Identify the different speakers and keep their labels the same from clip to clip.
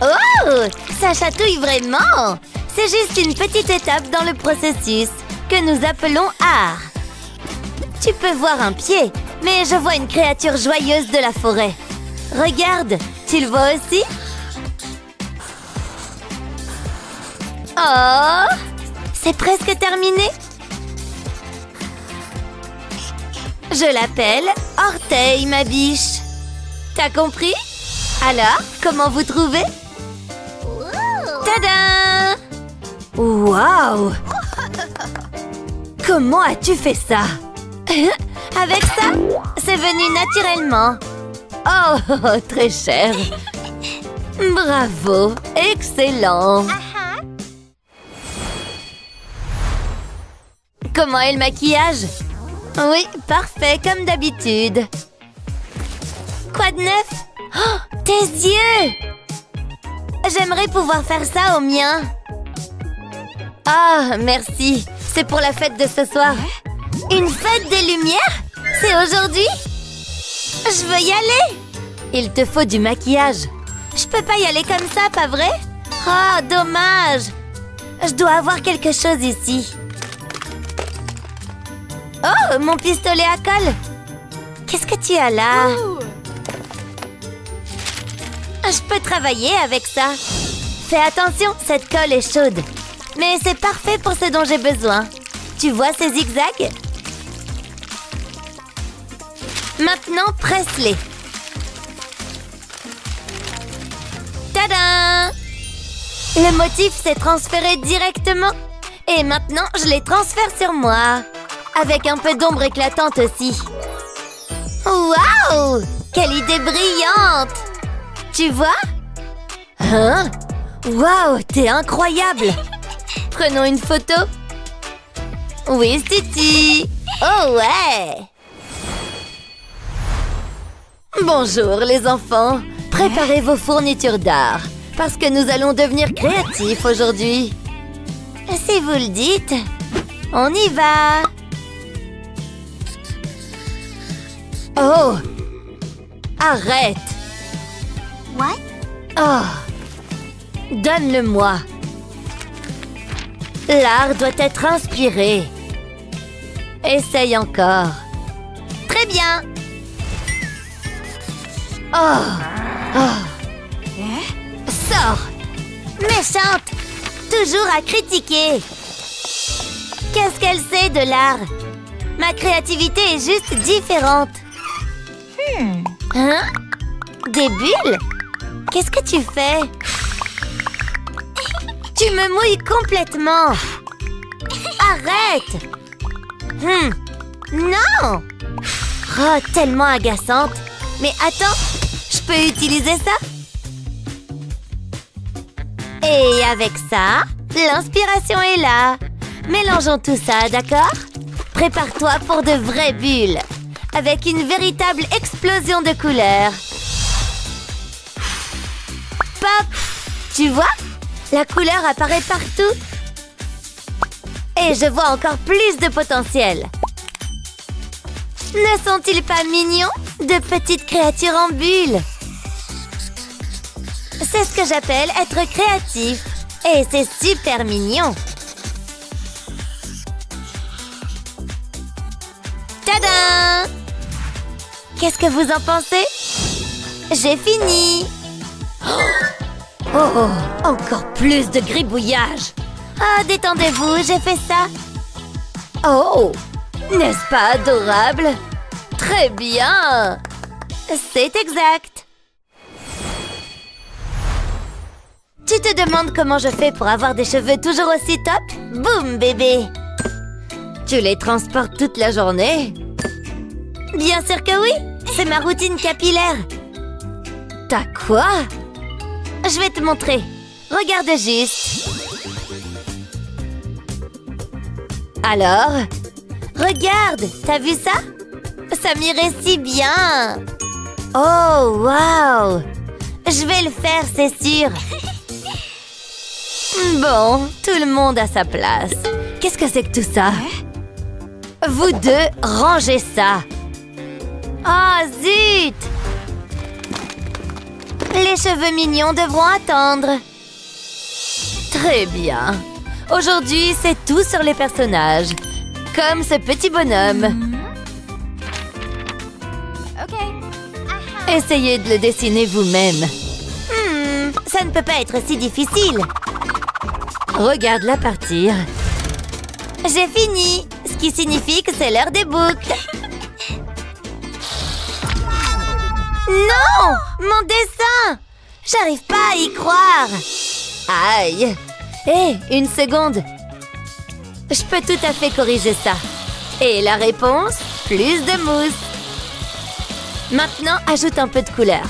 Speaker 1: Oh, ça chatouille vraiment! C'est juste une petite étape dans le processus que nous appelons art. Tu peux voir un pied, mais je vois une créature joyeuse de la forêt. Regarde, tu le vois aussi? Oh! C'est presque terminé. Je l'appelle Orteil, ma biche. T'as compris? Alors, comment vous trouvez? Tada! Waouh! Comment as-tu fait ça? Avec ça, c'est venu naturellement. Oh, très cher. Bravo, excellent. Comment est le maquillage? Oui, parfait, comme d'habitude. Quoi de neuf? Oh, tes yeux! J'aimerais pouvoir faire ça au mien. Ah, merci. C'est pour la fête de ce soir. Une fête des lumières? C'est aujourd'hui? Je veux y aller. Il te faut du maquillage. Je peux pas y aller comme ça, pas vrai? Oh, dommage. Je dois avoir quelque chose ici. Oh, mon pistolet à colle. Qu'est-ce que tu as là? Je peux travailler avec ça. Fais attention, cette colle est chaude. Mais c'est parfait pour ce dont j'ai besoin. Tu vois ces zigzags? Maintenant, presse-les. Tada! Le motif s'est transféré directement. Et maintenant, je les transfère sur moi. Avec un peu d'ombre éclatante aussi. Waouh! Quelle idée brillante! Tu vois? Hein? Waouh, t'es incroyable! Prenons une photo. Oui, Titi. Oh ouais! Bonjour les enfants. Préparez vos fournitures d'art. Parce que nous allons devenir créatifs aujourd'hui. Si vous le dites, on y va. Oh! Arrête!
Speaker 2: What?
Speaker 1: Oh! Donne-le-moi. L'art doit être inspiré. Essaye encore. Très bien. Oh! Oh! Sors! Méchante! Toujours à critiquer. Qu'est-ce qu'elle sait de l'art? Ma créativité est juste différente. Hein? Des bulles? Qu'est-ce que tu fais? Tu me mouilles complètement. Arrête! Non! Oh, tellement agaçante. Mais attends, je peux utiliser ça? Et avec ça, l'inspiration est là. Mélangeons tout ça, d'accord? Prépare-toi pour de vraies bulles. Avec une véritable explosion de couleurs. Pop! Tu vois? La couleur apparaît partout. Et je vois encore plus de potentiel. Ne sont-ils pas mignons? De petites créatures en bulles. C'est ce que j'appelle être créatif. Et c'est super mignon. Tada! Qu'est-ce que vous en pensez? J'ai fini. Oh, encore plus de gribouillage. Ah, détendez-vous, j'ai fait ça. Oh, n'est-ce pas adorable? Très bien. C'est exact. Tu te demandes comment je fais pour avoir des cheveux toujours aussi top? Boum, bébé. Tu les transportes toute la journée? Bien sûr que oui. C'est ma routine capillaire. T'as quoi? Je vais te montrer. Regarde juste. Alors? Regarde, t'as vu ça? Ça m'irait si bien. Oh, waouh! Je vais le faire, c'est sûr. Bon, tout le monde a sa place. Qu'est-ce que c'est que tout ça? Vous deux, rangez ça. Oh, zut! Les cheveux mignons devront attendre. Très bien. Aujourd'hui, c'est tout sur les personnages. Comme ce petit bonhomme. Essayez de le dessiner vous-même. Ça ne peut pas être si difficile. Regarde-la partir. J'ai fini, ce qui signifie que c'est l'heure des boucles. Non! Mon dessin! J'arrive pas à y croire. Aïe! Hé, une seconde. Je peux tout à fait corriger ça. Et la réponse, plus de mousse. Maintenant, ajoute un peu de couleur.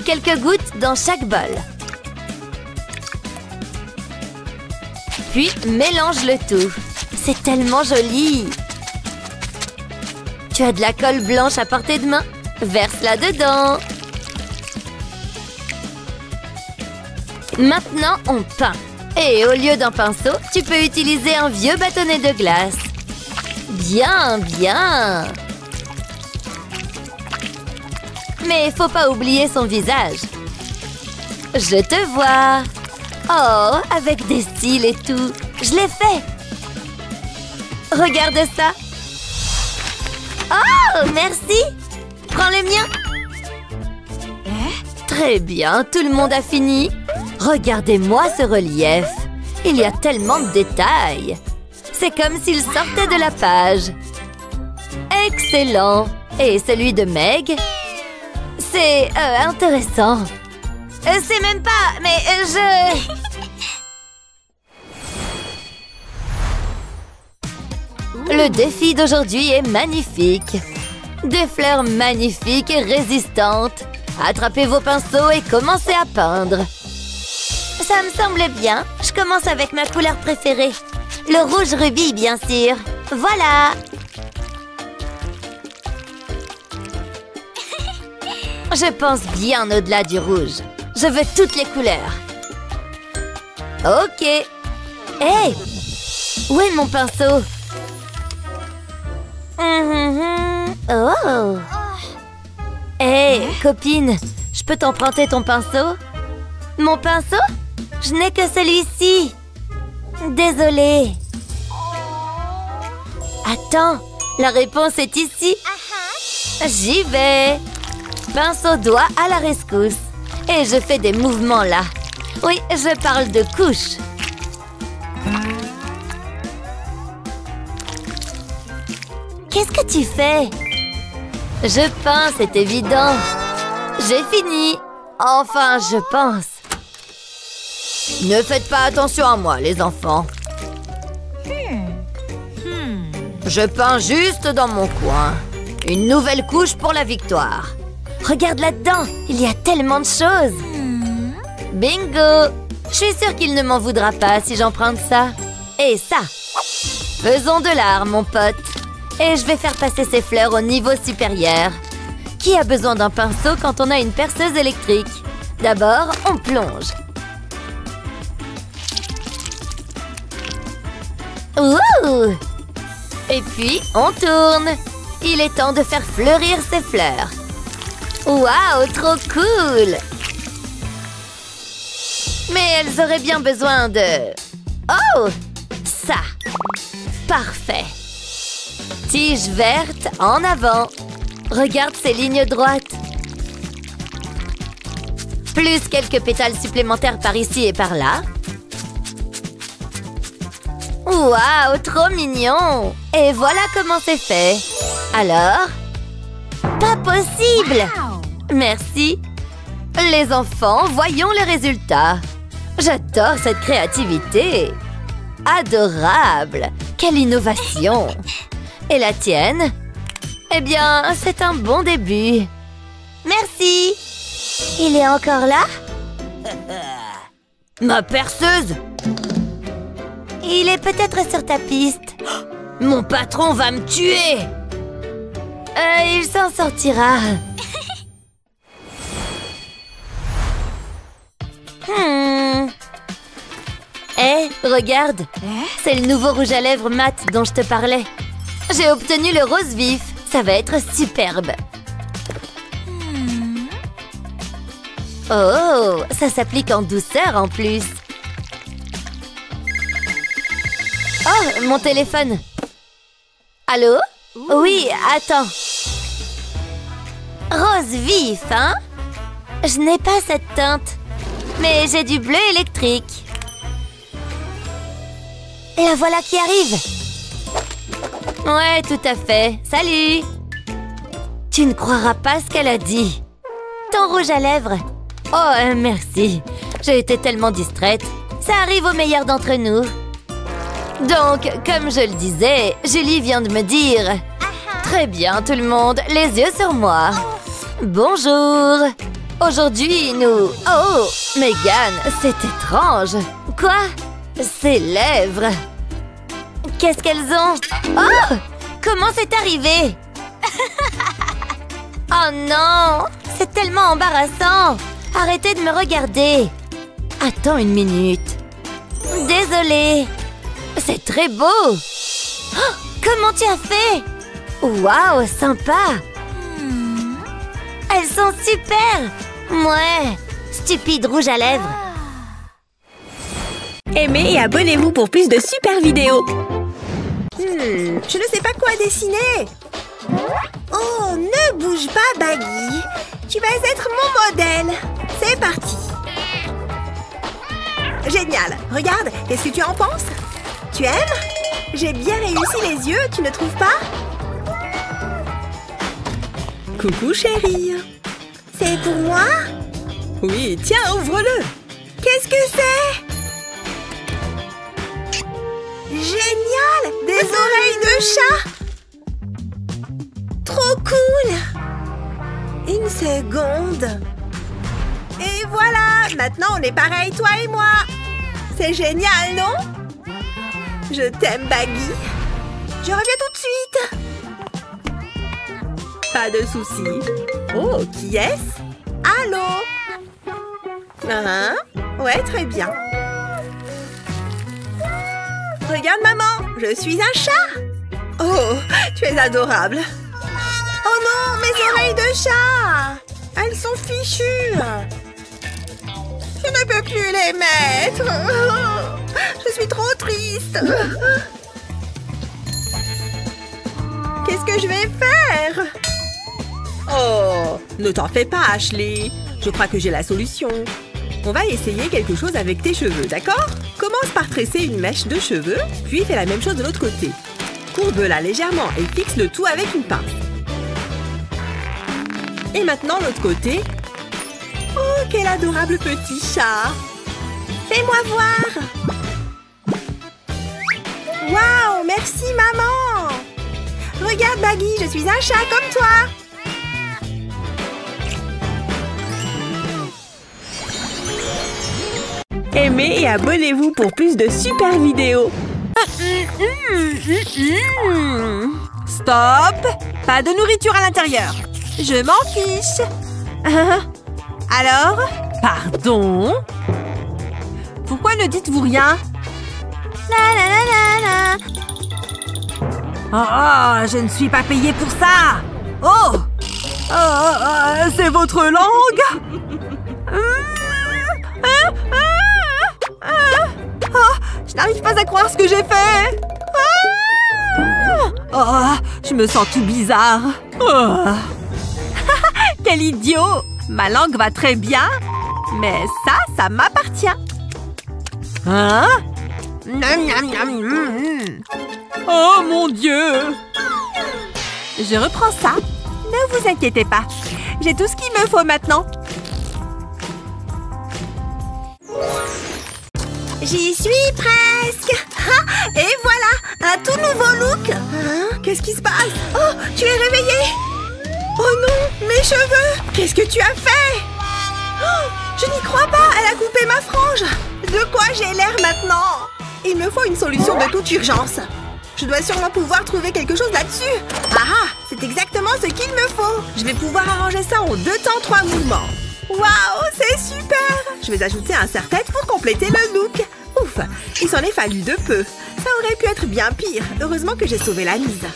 Speaker 1: Quelques gouttes dans chaque bol. Puis, mélange le tout. C'est tellement joli. Tu as de la colle blanche à portée de main? Verse-la dedans. Maintenant, on peint. Et au lieu d'un pinceau, tu peux utiliser un vieux bâtonnet de glace. Bien, bien. Mais faut pas oublier son visage. Je te vois. Oh, avec des cils et tout. Je l'ai fait. Regarde ça. Oh, merci. Prends le mien. Très bien, tout le monde a fini. Regardez-moi ce relief. Il y a tellement de détails. C'est comme s'il sortait de la page. Excellent. Et celui de Meg? C'est intéressant. C'est même pas... Mais je... Le défi d'aujourd'hui est magnifique. Des fleurs magnifiques et résistantes. Attrapez vos pinceaux et commencez à peindre. Ça me semble bien. Je commence avec ma couleur préférée. Le rouge rubis, bien sûr. Voilà. Je pense bien au-delà du rouge. Je veux toutes les couleurs. Ok. Hey! Où est mon pinceau? Oh! Hey, copine, je peux t'emprunter ton pinceau? Mon pinceau? Je n'ai que celui-ci. Désolée. Attends, la réponse est ici. J'y vais. Pinceau doigt à la rescousse. Et je fais des mouvements là. Oui, je parle de couches. Qu'est-ce que tu fais? Je peins, c'est évident. J'ai fini. Enfin, je pense. Ne faites pas attention à moi, les enfants. Je peins juste dans mon coin. Une nouvelle couche pour la victoire. Regarde là-dedans, il y a tellement de choses. Bingo! Je suis sûre qu'il ne m'en voudra pas si j'emprunte ça. Et ça. Faisons de l'art, mon pote. Et je vais faire passer ces fleurs au niveau supérieur. Qui a besoin d'un pinceau quand on a une perceuse électrique? D'abord, on plonge. Ouh! Et puis, on tourne. Il est temps de faire fleurir ces fleurs. Waouh, trop cool! Mais elles auraient bien besoin de... Oh! Ça! Parfait! Tige verte en avant. Regarde ces lignes droites. Plus quelques pétales supplémentaires par ici et par là. Waouh, trop mignon! Et voilà comment c'est fait. Alors... Pas possible! Merci. Les enfants, voyons les résultats. J'adore cette créativité. Adorable! Quelle innovation! Et la tienne? Eh bien, c'est un bon début. Merci. Il est encore là? Ma perceuse? Il est peut-être sur ta piste. Mon patron va me tuer. Il s'en sortira. Hé, regarde. C'est le nouveau rouge à lèvres mat dont je te parlais. J'ai obtenu le rose vif. Ça va être superbe. Oh, ça s'applique en douceur en plus. Oh, mon téléphone. Allô? Oui, attends. Rose vif, hein? Je n'ai pas cette teinte. Mais j'ai du bleu électrique. La voilà qui arrive. Ouais, tout à fait. Salut. Tu ne croiras pas ce qu'elle a dit. Ton rouge à lèvres. Oh, merci. J'ai été tellement distraite. Ça arrive aux meilleurs d'entre nous. Donc, comme je le disais, Julie vient de me dire... Très bien, tout le monde, les yeux sur moi. Bonjour. Aujourd'hui, nous... Oh, Megan, c'est étrange. Quoi? Ses lèvres. Qu'est-ce qu'elles ont? Oh! Comment c'est arrivé? Oh non! C'est tellement embarrassant! Arrêtez de me regarder! Attends une minute. Désolée. C'est très beau! Oh, comment tu as fait? Waouh, sympa! Elles sont super! Ouais, stupide rouge à lèvres.
Speaker 3: Aimez et abonnez-vous pour plus de super vidéos. Je ne sais pas quoi dessiner. Oh, ne bouge pas, Baggy. Tu vas être mon modèle. C'est parti. Génial. Regarde, qu'est-ce que tu en penses? Tu aimes? J'ai bien réussi les yeux, tu ne trouves pas? Coucou, chérie. C'est pour moi? Oui, tiens, ouvre-le. Qu'est-ce que c'est? Génial! Des oreilles de chat! Trop cool! Une seconde. Et voilà! Maintenant, on est pareil, toi et moi! C'est génial, non? Je t'aime, Baggy. Je reviens tout de suite. Pas de soucis. Oh, qui est-ce? Allô? Hein? Ouais, très bien. Regarde, maman, je suis un chat. Oh, tu es adorable. Oh non, mes oreilles de chat. Elles sont fichues. Je ne peux plus les mettre. Je suis trop triste. Qu'est-ce que je vais faire? Oh, ne t'en fais pas, Ashley. Je crois que j'ai la solution. On va essayer quelque chose avec tes cheveux, d'accord? Commence par tresser une mèche de cheveux, puis fais la même chose de l'autre côté. Courbe-la légèrement et fixe le tout avec une pince. Et maintenant l'autre côté. Oh, quel adorable petit chat! Fais-moi voir! Waouh, merci maman! Regarde Baggy, je suis un chat comme toi! Aimez et abonnez-vous pour plus de super vidéos. Stop! Pas de nourriture à l'intérieur. Je m'en fiche. Alors? Pardon? Pourquoi ne dites-vous rien? Oh, je ne suis pas payée pour ça. Oh! C'est votre langue? Je n'arrive pas à croire ce que j'ai fait. Oh, je me sens tout bizarre. Oh. Quel idiot! Ma langue va très bien, mais ça m'appartient. Hein? Oh mon Dieu! Je reprends ça. Ne vous inquiétez pas. J'ai tout ce qu'il me faut maintenant. J'y suis presque. Et voilà, un tout nouveau look. Qu'est-ce qui se passe? Oh, tu es réveillée? Oh non, mes cheveux! Qu'est-ce que tu as fait? Oh, je n'y crois pas, elle a coupé ma frange. De quoi j'ai l'air maintenant? Il me faut une solution de toute urgence. Je dois sûrement pouvoir trouver quelque chose là-dessus. Ah, c'est exactement ce qu'il me faut. Je vais pouvoir arranger ça en 2 temps 3 mouvements. Waouh, c'est super! Je vais ajouter un serre-tête pour compléter le look. Ouf, il s'en est fallu de peu. Ça aurait pu être bien pire. Heureusement que j'ai sauvé la mise.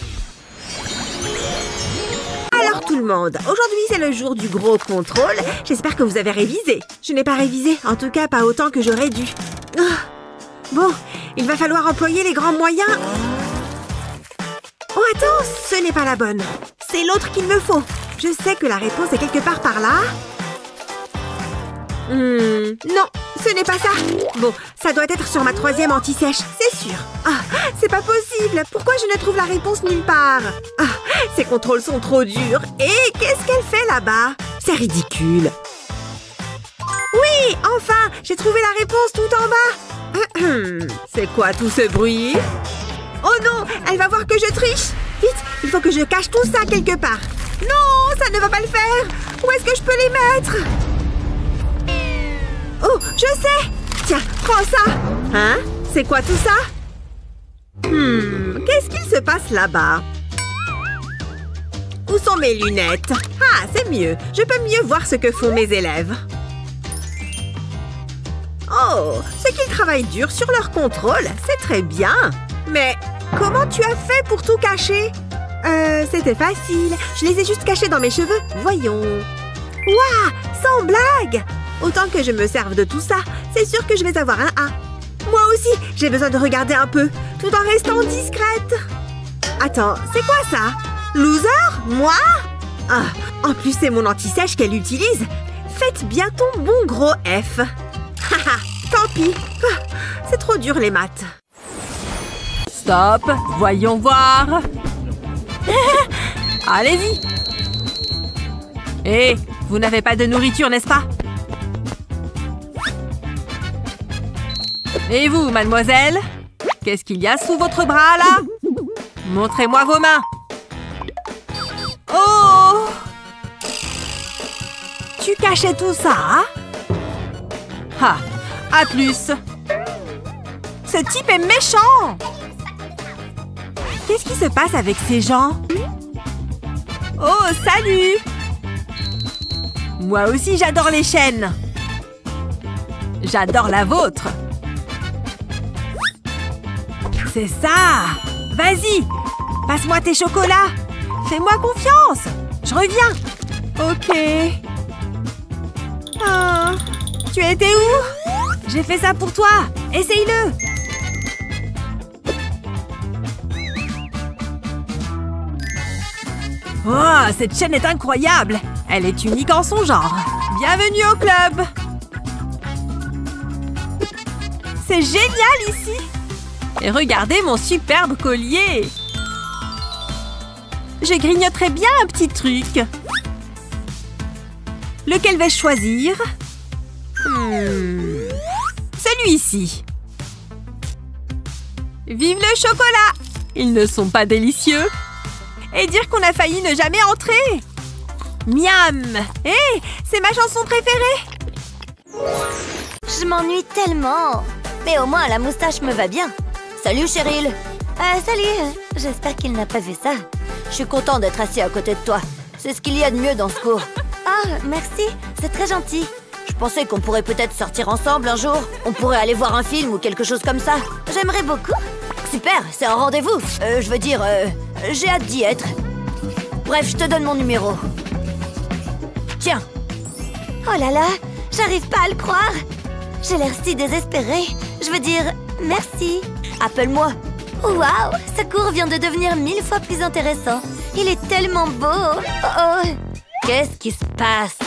Speaker 3: Alors tout le le monde. Aujourd'hui, c'est le jour du gros contrôle. J'espère que vous avez révisé. Je n'ai pas révisé, en tout cas pas autant que j'aurais dû. Bon, il va falloir employer les grands moyens. Oh, attends, ce n'est pas la bonne. C'est l'autre qu'il me faut. Je sais que la réponse est quelque part par là. Non, ce n'est pas ça. Bon, ça doit être sur ma 3e anti-sèche, c'est sûr. Ah, c'est pas possible. Pourquoi je ne trouve la réponse nulle part? Ah, ces contrôles sont trop durs. Et qu'est-ce qu'elle fait là-bas? C'est ridicule. Oui, enfin, j'ai trouvé la réponse tout en bas. C'est quoi tout ce bruit? Oh non, elle va voir que je triche. Vite, il faut que je cache tout ça quelque part. Non, ça ne va pas le faire. Où est-ce que je peux les mettre? Oh, je sais! Tiens, prends ça! Hein? C'est quoi tout ça? Qu'est-ce qu'il se passe là-bas? Où sont mes lunettes? Ah, c'est mieux. Je peux mieux voir ce que font mes élèves. Oh, c'est qu'ils travaillent dur sur leur contrôle. C'est très bien. Mais comment tu as fait pour tout cacher? C'était facile. Je les ai juste cachés dans mes cheveux. Voyons. Ouah, sans blague! Autant que je me serve de tout ça, c'est sûr que je vais avoir un A. Moi aussi, j'ai besoin de regarder un peu, tout en restant discrète. Attends, c'est quoi ça? Loser? Moi? Ah, en plus c'est mon anti-sèche qu'elle utilise. Faites bien ton bon gros F. Haha, tant pis. Ah, c'est trop dur les maths.
Speaker 4: Stop, voyons voir. Allez-y. Hé, vous n'avez pas de nourriture, n'est-ce pas? Et vous, mademoiselle? Qu'est-ce qu'il y a sous votre bras, là? Montrez-moi vos mains. Oh! Tu cachais tout ça, hein? Ah, à plus. Ce type est méchant. Qu'est-ce qui se passe avec ces gens? Oh, salut! Moi aussi, j'adore les chaînes. J'adore la vôtre. C'est ça! Vas-y! Passe-moi tes chocolats! Fais-moi confiance! Je reviens! Ok. Oh, tu étais où? J'ai fait ça pour toi! Essaye-le! Oh, cette chaîne est incroyable! Elle est unique en son genre! Bienvenue au club! C'est génial ici! Et regardez mon superbe collier! Je grignoterais bien un petit truc. Lequel vais-je choisir? Celui-ci. Vive le chocolat! Ils ne sont pas délicieux? Et dire qu'on a failli ne jamais entrer! Miam! Hé, c'est ma chanson préférée!
Speaker 1: Je m'ennuie tellement. Mais au moins, la moustache me va bien. Salut, Cheryl. Salut. J'espère qu'il n'a pas vu ça. Je suis content d'être assis à côté de toi. C'est ce qu'il y a de mieux dans ce cours. Ah, merci. C'est très gentil. Je pensais qu'on pourrait peut-être sortir ensemble un jour. On pourrait aller voir un film ou quelque chose comme ça. J'aimerais beaucoup. Super, c'est un rendez-vous. Je veux dire, j'ai hâte d'y être. Bref, je te donne mon numéro. Tiens. Oh là là, j'arrive pas à le croire. J'ai l'air si désespérée. Je veux dire, merci. Appelle-moi. Waouh, ce cours vient de devenir 1000 fois plus intéressant. Il est tellement beau. Oh oh. Qu'est-ce qui se passe?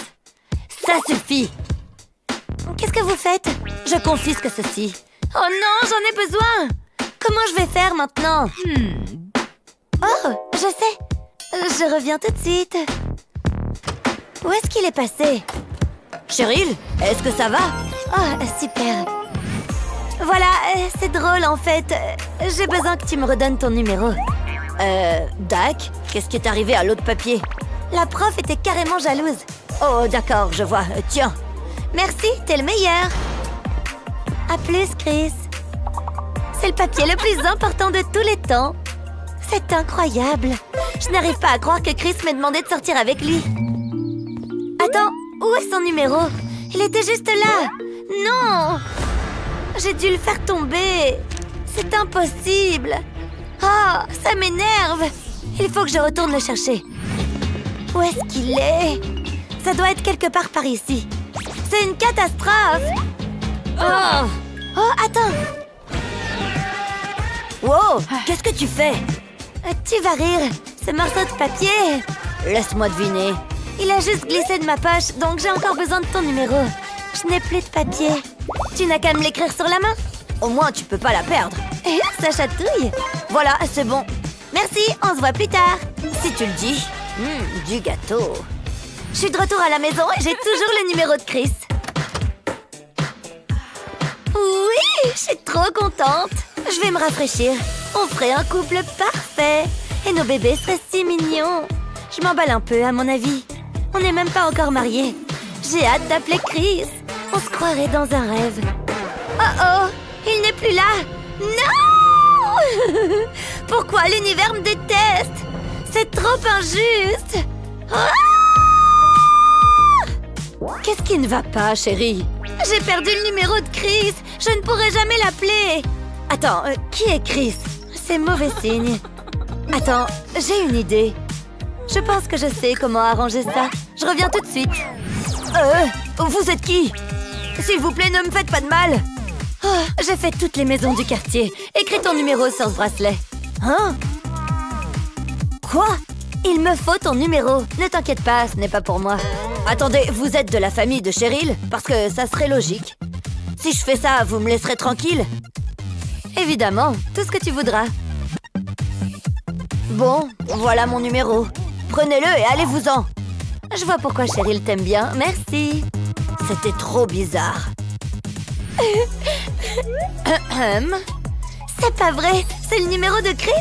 Speaker 1: Ça suffit. Qu'est-ce que vous faites? Je confisque ceci. Oh non, j'en ai besoin. Comment je vais faire maintenant? Oh, je sais. Je reviens tout de suite. Où est-ce qu'il est passé? Cheryl, est-ce que ça va? Oh, super. Voilà, c'est drôle en fait. J'ai besoin que tu me redonnes ton numéro. Dac, qu'est-ce qui est arrivé à l'autre papier? La prof était carrément jalouse. Oh, d'accord, je vois. Tiens. Merci, t'es le meilleur. À plus, Chris. C'est le papier le plus important de tous les temps. C'est incroyable. Je n'arrive pas à croire que Chris m'ait demandé de sortir avec lui. Attends, où est son numéro? Il était juste là. Non! J'ai dû le faire tomber. C'est impossible. Oh, ça m'énerve. Il faut que je retourne le chercher. Où est-ce qu'il est? Ça doit être quelque part par ici. C'est une catastrophe! Oh! Oh, attends! Wow! Qu'est-ce que tu fais? Tu vas rire. Ce morceau de papier... Laisse-moi deviner. Il a juste glissé de ma poche, donc j'ai encore besoin de ton numéro. Je n'ai plus de papier. Tu n'as qu'à me l'écrire sur la main. Au moins, tu peux pas la perdre. Ça chatouille. Voilà, c'est bon. Merci, on se voit plus tard. Si tu le dis. Du gâteau. Je suis de retour à la maison et j'ai toujours le numéro de Chris. Oui, je suis trop contente. Je vais me rafraîchir. On ferait un couple parfait. Et nos bébés seraient si mignons. Je m'emballe un peu, à mon avis. On n'est même pas encore mariés. J'ai hâte d'appeler Chris. On se croirait dans un rêve. Oh oh, il n'est plus là. Non! Pourquoi l'univers me déteste? C'est trop injuste. Ah! Qu'est-ce qui ne va pas, chérie? J'ai perdu le numéro de Chris. Je ne pourrai jamais l'appeler. Attends, qui est Chris? C'est mauvais signe. Attends, j'ai une idée. Je pense que je sais comment arranger ça. Je reviens tout de suite. Vous êtes qui? S'il vous plaît, ne me faites pas de mal. Oh, j'ai fait toutes les maisons du quartier. Écris ton numéro sur ce bracelet. Hein? Quoi? Il me faut ton numéro. Ne t'inquiète pas, ce n'est pas pour moi. Attendez, vous êtes de la famille de Cheryl? Parce que ça serait logique. Si je fais ça, vous me laisserez tranquille? Évidemment, tout ce que tu voudras. Bon, voilà mon numéro. Prenez-le et allez-vous-en. Je vois pourquoi Cheryl t'aime bien, merci. C'était trop bizarre. C'est pas vrai, c'est le numéro de Chris?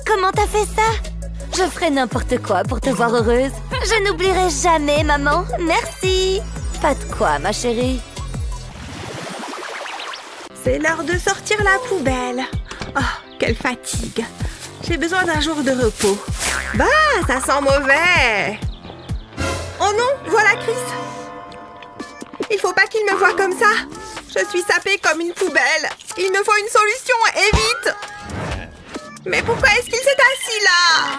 Speaker 1: Comment t'as fait ça? Je ferai n'importe quoi pour te voir heureuse. Je n'oublierai jamais, maman. Merci. Pas de quoi, ma chérie.
Speaker 3: C'est l'heure de sortir la poubelle. Oh, quelle fatigue. J'ai besoin d'un jour de repos. Bah, ça sent mauvais. Oh non, voilà Chris. Il faut pas qu'il me voie comme ça. Je suis sapée comme une poubelle. Il me faut une solution, et vite. Mais pourquoi est-ce qu'il s'est assis là?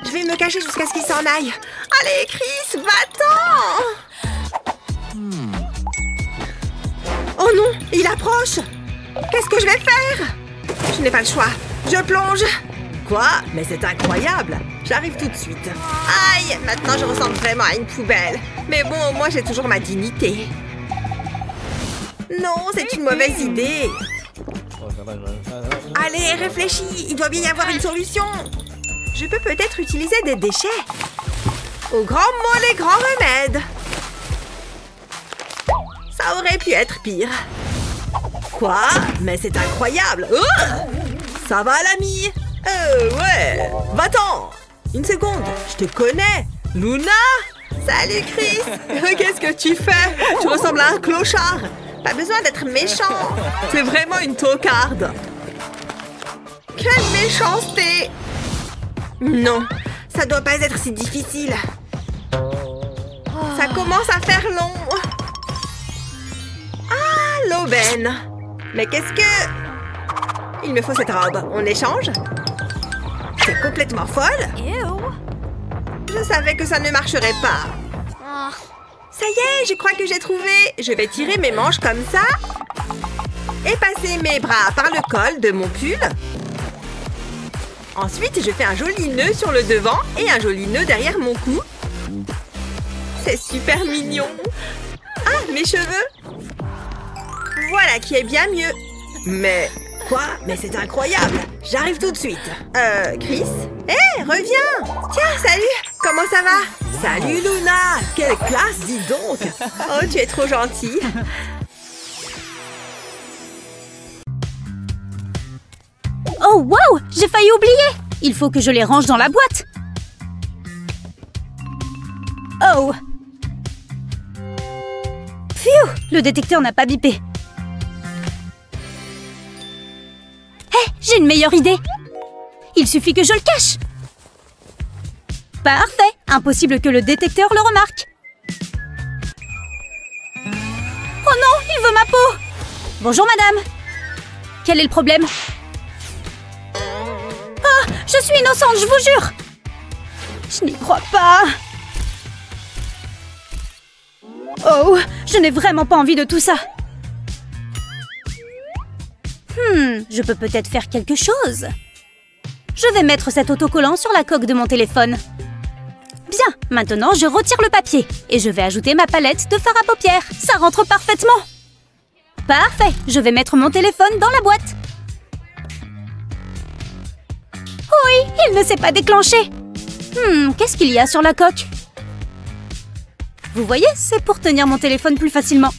Speaker 3: Je vais me cacher jusqu'à ce qu'il s'en aille. Allez, Chris, va-t'en. Oh non, il approche. Qu'est-ce que je vais faire? Je n'ai pas le choix. Je plonge. Quoi? Mais c'est incroyable. J'arrive tout de suite. Aïe, maintenant je ressemble vraiment à une poubelle. Mais bon, au moins j'ai toujours ma dignité. Non, c'est une mauvaise idée. Allez, réfléchis. Il doit bien y avoir une solution. Je peux peut-être utiliser des déchets. Au grand mot, les grands remèdes. Ça aurait pu être pire. Quoi? Mais c'est incroyable. Ça va, l'ami? Ouais. Va-t'en. Une seconde. Je te connais. Luna? Salut, Chris. Qu'est-ce que tu fais? Tu ressembles à un clochard. Pas besoin d'être méchant. C'est vraiment une tocarde. Quelle méchanceté. Non, ça doit pas être si difficile. Ça commence à faire long. Ah, l'aubaine. Mais qu'est-ce que... Il me faut cette robe. On échange? C'est complètement folle. Je savais que ça ne marcherait pas. Ça y est, je crois que j'ai trouvé. Je vais tirer mes manches comme ça et passer mes bras par le col de mon pull. Ensuite, je fais un joli nœud sur le devant et un joli nœud derrière mon cou. C'est super mignon. Ah, mes cheveux. Voilà qui est bien mieux. Mais... Quoi? Mais c'est incroyable. J'arrive tout de suite. Chris? Hé, reviens. Tiens, salut. Comment ça va? Salut, Luna. Quelle classe, dis donc. Oh, tu es trop gentille.
Speaker 5: Oh, wow! J'ai failli oublier! Il faut que je les range dans la boîte. Oh! Phew! Le détecteur n'a pas bipé. Hé! J'ai une meilleure idée! Il suffit que je le cache! Parfait! Impossible que le détecteur le remarque. Oh non! Il veut ma peau! Bonjour, madame! Quel est le problème? Je suis innocente, je vous jure! Je n'y crois pas! Wow, je n'ai vraiment pas envie de tout ça. Je peux peut-être faire quelque chose. Je vais mettre cet autocollant sur la coque de mon téléphone. Bien, maintenant je retire le papier et je vais ajouter ma palette de fard à paupières. Ça rentre parfaitement. Parfait, je vais mettre mon téléphone dans la boîte. Oui, il ne s'est pas déclenché. Qu'est-ce qu'il y a sur la coque? Vous voyez, c'est pour tenir mon téléphone plus facilement.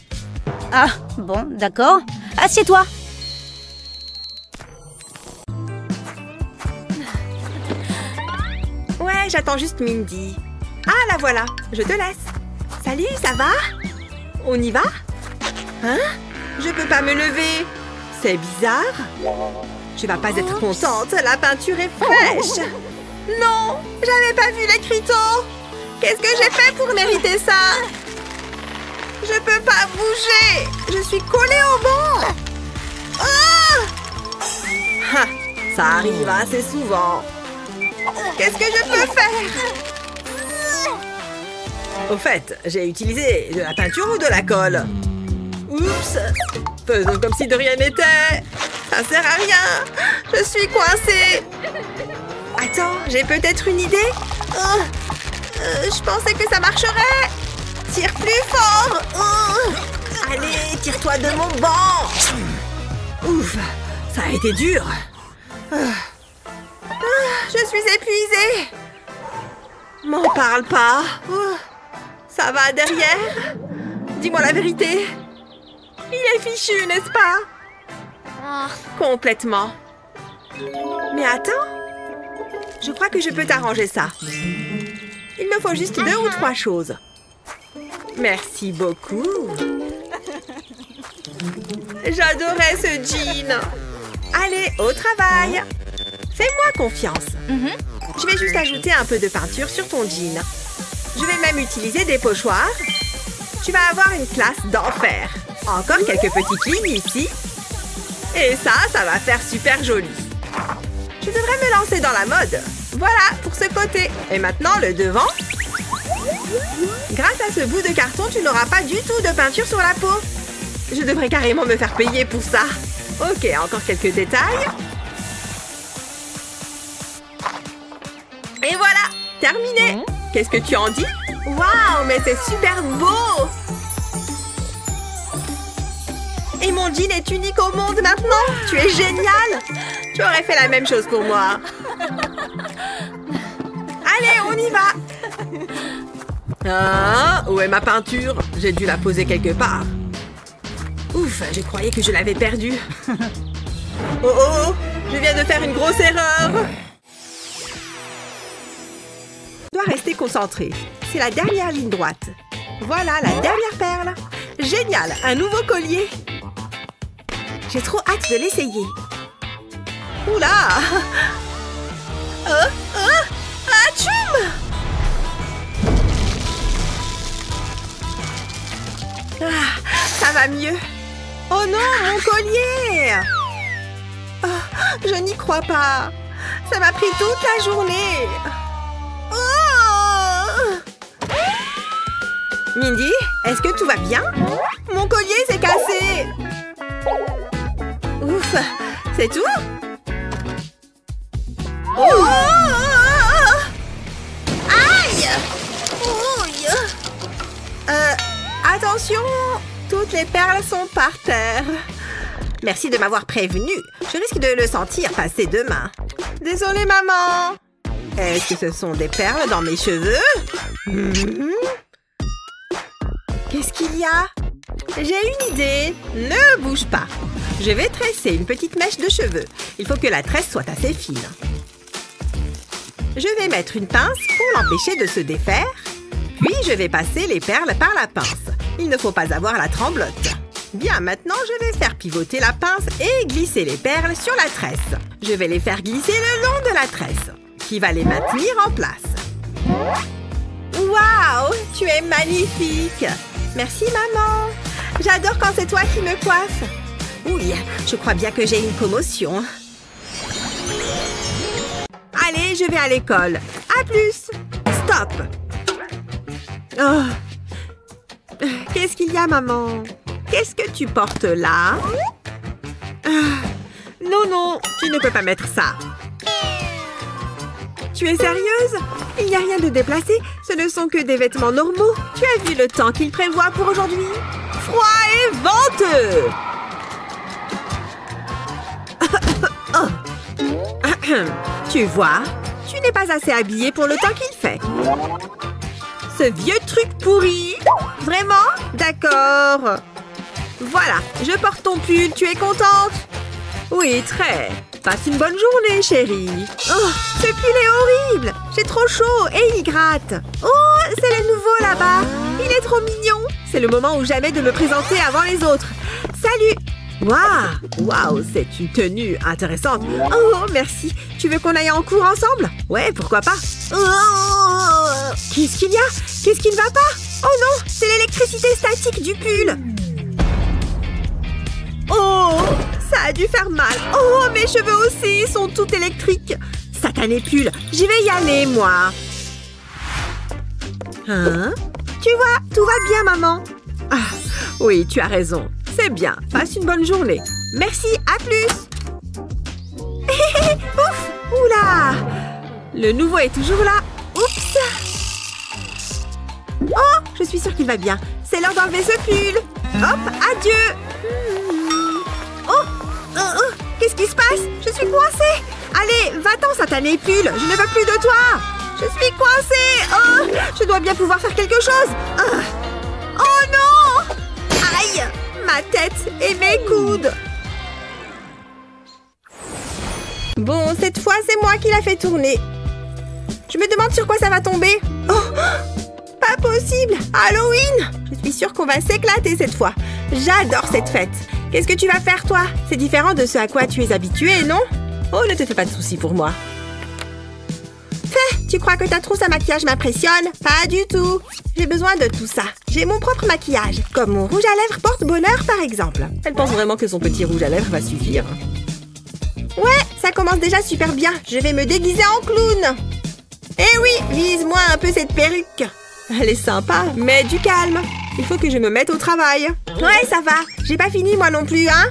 Speaker 5: Ah, bon, d'accord. Assieds-toi.
Speaker 3: Ouais, j'attends juste Mindy. Ah, la voilà, je te laisse. Salut, ça va? On y va? Hein? Je peux pas me lever. C'est bizarre. Tu vas pas être contente, la peinture est fraîche. Non, j'avais pas vu l'écriteau. Qu'est-ce que j'ai fait pour mériter ça? Je peux pas bouger. Je suis collée au banc. Ah! Ça arrive assez souvent. Qu'est-ce que je peux faire? Au fait, j'ai utilisé de la peinture ou de la colle? Oups! Faisons comme si de rien n'était. Ça sert à rien. Je suis coincée. Attends, j'ai peut-être une idée. Je pensais que ça marcherait. Tire plus fort. Allez, tire-toi de mon banc. Ouf, ça a été dur. Je suis épuisée. M'en parle pas. Ça va derrière? Dis-moi la vérité. Il est fichu, n'est-ce pas? Complètement. Mais attends. Je crois que je peux t'arranger ça. Il me faut juste 2 ou 3 choses. Merci beaucoup. J'adorais ce jean. Allez, au travail. Fais-moi confiance. Je vais juste ajouter un peu de peinture sur ton jean. Je vais même utiliser des pochoirs. Tu vas avoir une classe d'enfer. Encore quelques petites lignes ici. Et ça va faire super joli. Je devrais me lancer dans la mode. Voilà, pour ce côté. Et maintenant, le devant. Grâce à ce bout de carton, tu n'auras pas du tout de peinture sur la peau. Je devrais carrément me faire payer pour ça. Ok, encore quelques détails. Et voilà, terminé. Qu'est-ce que tu en dis? Waouh, mais c'est super beau. Et mon jean est unique au monde maintenant. Tu es génial. Tu aurais fait la même chose pour moi. Allez, on y va. Ah, où est ma peinture? J'ai dû la poser quelque part. Ouf, je croyais que je l'avais perdue. Oh oh, je viens de faire une grosse erreur. Je dois rester concentré. C'est la dernière ligne droite. Voilà la dernière perle. Génial, un nouveau collier. J'ai trop hâte de l'essayer. Oula! Atchoum! Ça va mieux. Oh non, mon collier! Oh, je n'y crois pas. Ça m'a pris toute la journée. Oh! Mindy, est-ce que tout va bien? Mon collier s'est cassé. Ouf, c'est tout? Oh! Aïe! Ouille! Attention! Toutes les perles sont par terre. Merci de m'avoir prévenu. Je risque de le sentir passer demain. Désolée, maman. Est-ce que ce sont des perles dans mes cheveux? Qu'est-ce qu'il y a? J'ai une idée. Ne bouge pas. Je vais tresser une petite mèche de cheveux. Il faut que la tresse soit assez fine. Je vais mettre une pince pour l'empêcher de se défaire. Puis, je vais passer les perles par la pince. Il ne faut pas avoir la tremblote. Bien, maintenant, je vais faire pivoter la pince et glisser les perles sur la tresse. Je vais les faire glisser le long de la tresse, qui va les maintenir en place. Waouh! Tu es magnifique! Merci, maman! J'adore quand c'est toi qui me coiffe. Oui, je crois bien que j'ai une commotion. Allez, je vais à l'école. À plus! Stop! Oh. Qu'est-ce qu'il y a, maman? Qu'est-ce que tu portes là? Non, non, tu ne peux pas mettre ça. Tu es sérieuse? Il n'y a rien de déplacé. Ce ne sont que des vêtements normaux. Tu as vu le temps qu'il prévoit pour aujourd'hui? Froid et venteux. Tu vois, tu n'es pas assez habillée pour le temps qu'il fait. Ce vieux truc pourri. Vraiment? D'accord. Voilà, je porte ton pull. Tu es contente? Oui, très. Passe une bonne journée, chérie. Oh, ce pull est horrible. J'ai trop chaud et il gratte. Oh, c'est le nouveau là-bas. Il est trop mignon. C'est le moment ou jamais de me présenter avant les autres. Salut. Waouh, c'est une tenue intéressante. Oh, merci. Tu veux qu'on aille en cours ensemble? Ouais, pourquoi pas. Oh, qu'est-ce qu'il y a? Qu'est-ce qui ne va pas? Oh non, c'est l'électricité statique du pull. Oh, ça a dû faire mal. Oh, mes cheveux aussi sont tout électriques. Satané pull, j'y vais y aller, moi. Hein? Tu vois, tout va bien, maman. Ah, oui, tu as raison. C'est bien. Passe une bonne journée. Merci, à plus. Ouf! Oula! Le nouveau est toujours là. Oups! Oh, je suis sûre qu'il va bien. C'est l'heure d'enlever ce pull. Hop, adieu. Oh, qu'est-ce qui se passe? Je suis coincée. Allez, va-t'en, satané pull. Je ne veux plus de toi. Je suis coincée. Oh, je dois bien pouvoir faire quelque chose. Oh non! Aïe! Ma tête et mes coudes. Bon, cette fois, c'est moi qui l'a fait tourner. Je me demande sur quoi ça va tomber. Oh, pas possible! Halloween! Je suis sûre qu'on va s'éclater cette fois. J'adore cette fête. Qu'est-ce que tu vas faire, toi? C'est différent de ce à quoi tu es habituée, non? Oh, ne te fais pas de soucis pour moi. Tu crois que ta trousse à maquillage m'impressionne? Pas du tout. J'ai besoin de tout ça. J'ai mon propre maquillage. Comme mon rouge à lèvres porte-bonheur, par exemple. Elle pense vraiment que son petit rouge à lèvres va suffire. Ouais, ça commence déjà super bien. Je vais me déguiser en clown. Eh oui, vise-moi un peu cette perruque. Elle est sympa, mais du calme. Il faut que je me mette au travail. Ouais, ça va. J'ai pas fini moi non plus, hein?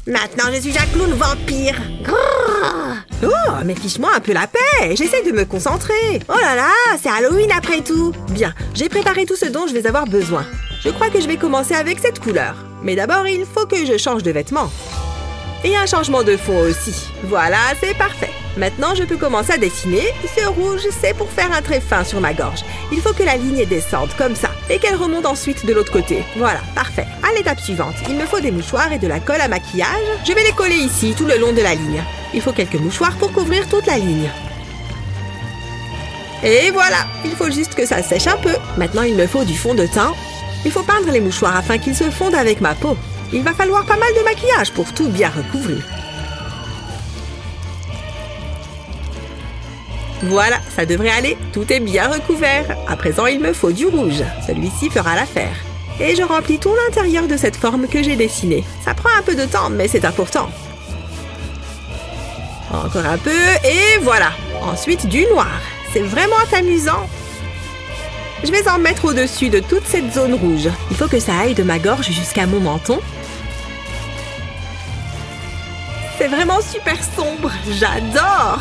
Speaker 3: Maintenant, je suis un clown vampire. Grrr. Oh, mais fiche-moi un peu la paix. J'essaie de me concentrer. Oh là là, c'est Halloween après tout. Bien, j'ai préparé tout ce dont je vais avoir besoin. Je crois que je vais commencer avec cette couleur. Mais d'abord, il faut que je change de vêtements. Et un changement de fond aussi. Voilà, c'est parfait. Maintenant, je peux commencer à dessiner. Ce rouge, c'est pour faire un trait fin sur ma gorge. Il faut que la ligne descende comme ça et qu'elle remonte ensuite de l'autre côté. Voilà, parfait. À l'étape suivante, il me faut des mouchoirs et de la colle à maquillage. Je vais les coller ici, tout le long de la ligne. Il faut quelques mouchoirs pour couvrir toute la ligne. Et voilà, il faut juste que ça sèche un peu. Maintenant, il me faut du fond de teint. Il faut peindre les mouchoirs afin qu'ils se fondent avec ma peau. Il va falloir pas mal de maquillage pour tout bien recouvrir. Voilà, ça devrait aller. Tout est bien recouvert. À présent, il me faut du rouge. Celui-ci fera l'affaire. Et je remplis tout l'intérieur de cette forme que j'ai dessinée. Ça prend un peu de temps, mais c'est important. Encore un peu, et voilà. Ensuite, du noir. C'est vraiment amusant. Je vais en mettre au-dessus de toute cette zone rouge. Il faut que ça aille de ma gorge jusqu'à mon menton. C'est vraiment super sombre. J'adore!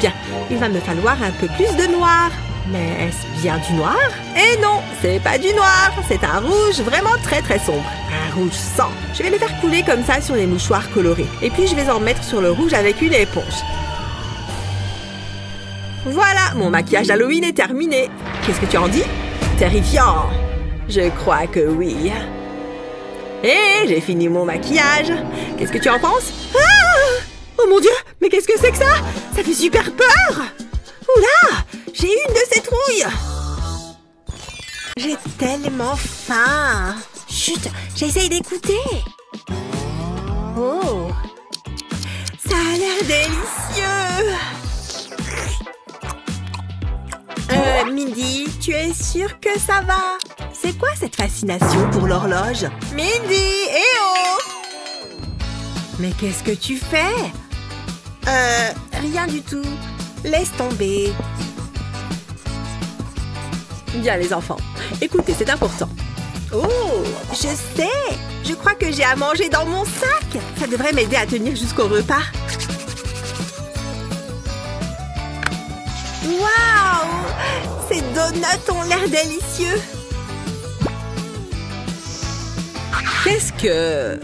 Speaker 3: Bien, il va me falloir un peu plus de noir. Mais est-ce bien du noir? Eh non, c'est pas du noir. C'est un rouge vraiment très très sombre. Un rouge sang. Je vais le faire couler comme ça sur les mouchoirs colorés. Et puis je vais en mettre sur le rouge avec une éponge. Voilà, mon maquillage Halloween est terminé. Qu'est-ce que tu en dis? Terrifiant. Je crois que oui. Et j'ai fini mon maquillage. Qu'est-ce que tu en penses? Ah! Oh mon Dieu, mais qu'est-ce que c'est que ça? Ça fait super peur. Oula, j'ai une de ces trouilles. J'ai tellement faim. Chut, j'essaye d'écouter. Oh, ça a l'air délicieux. Mindy, tu es sûre que ça va? C'est quoi cette fascination pour l'horloge? Mindy, eh oh! Mais qu'est-ce que tu fais? Rien du tout. Laisse tomber. Bien les enfants, écoutez, c'est important. Oh, je sais. Je crois que j'ai à manger dans mon sac. Ça devrait m'aider à tenir jusqu'au repas. Waouh! Ces donuts ont l'air délicieux. Qu'est-ce que...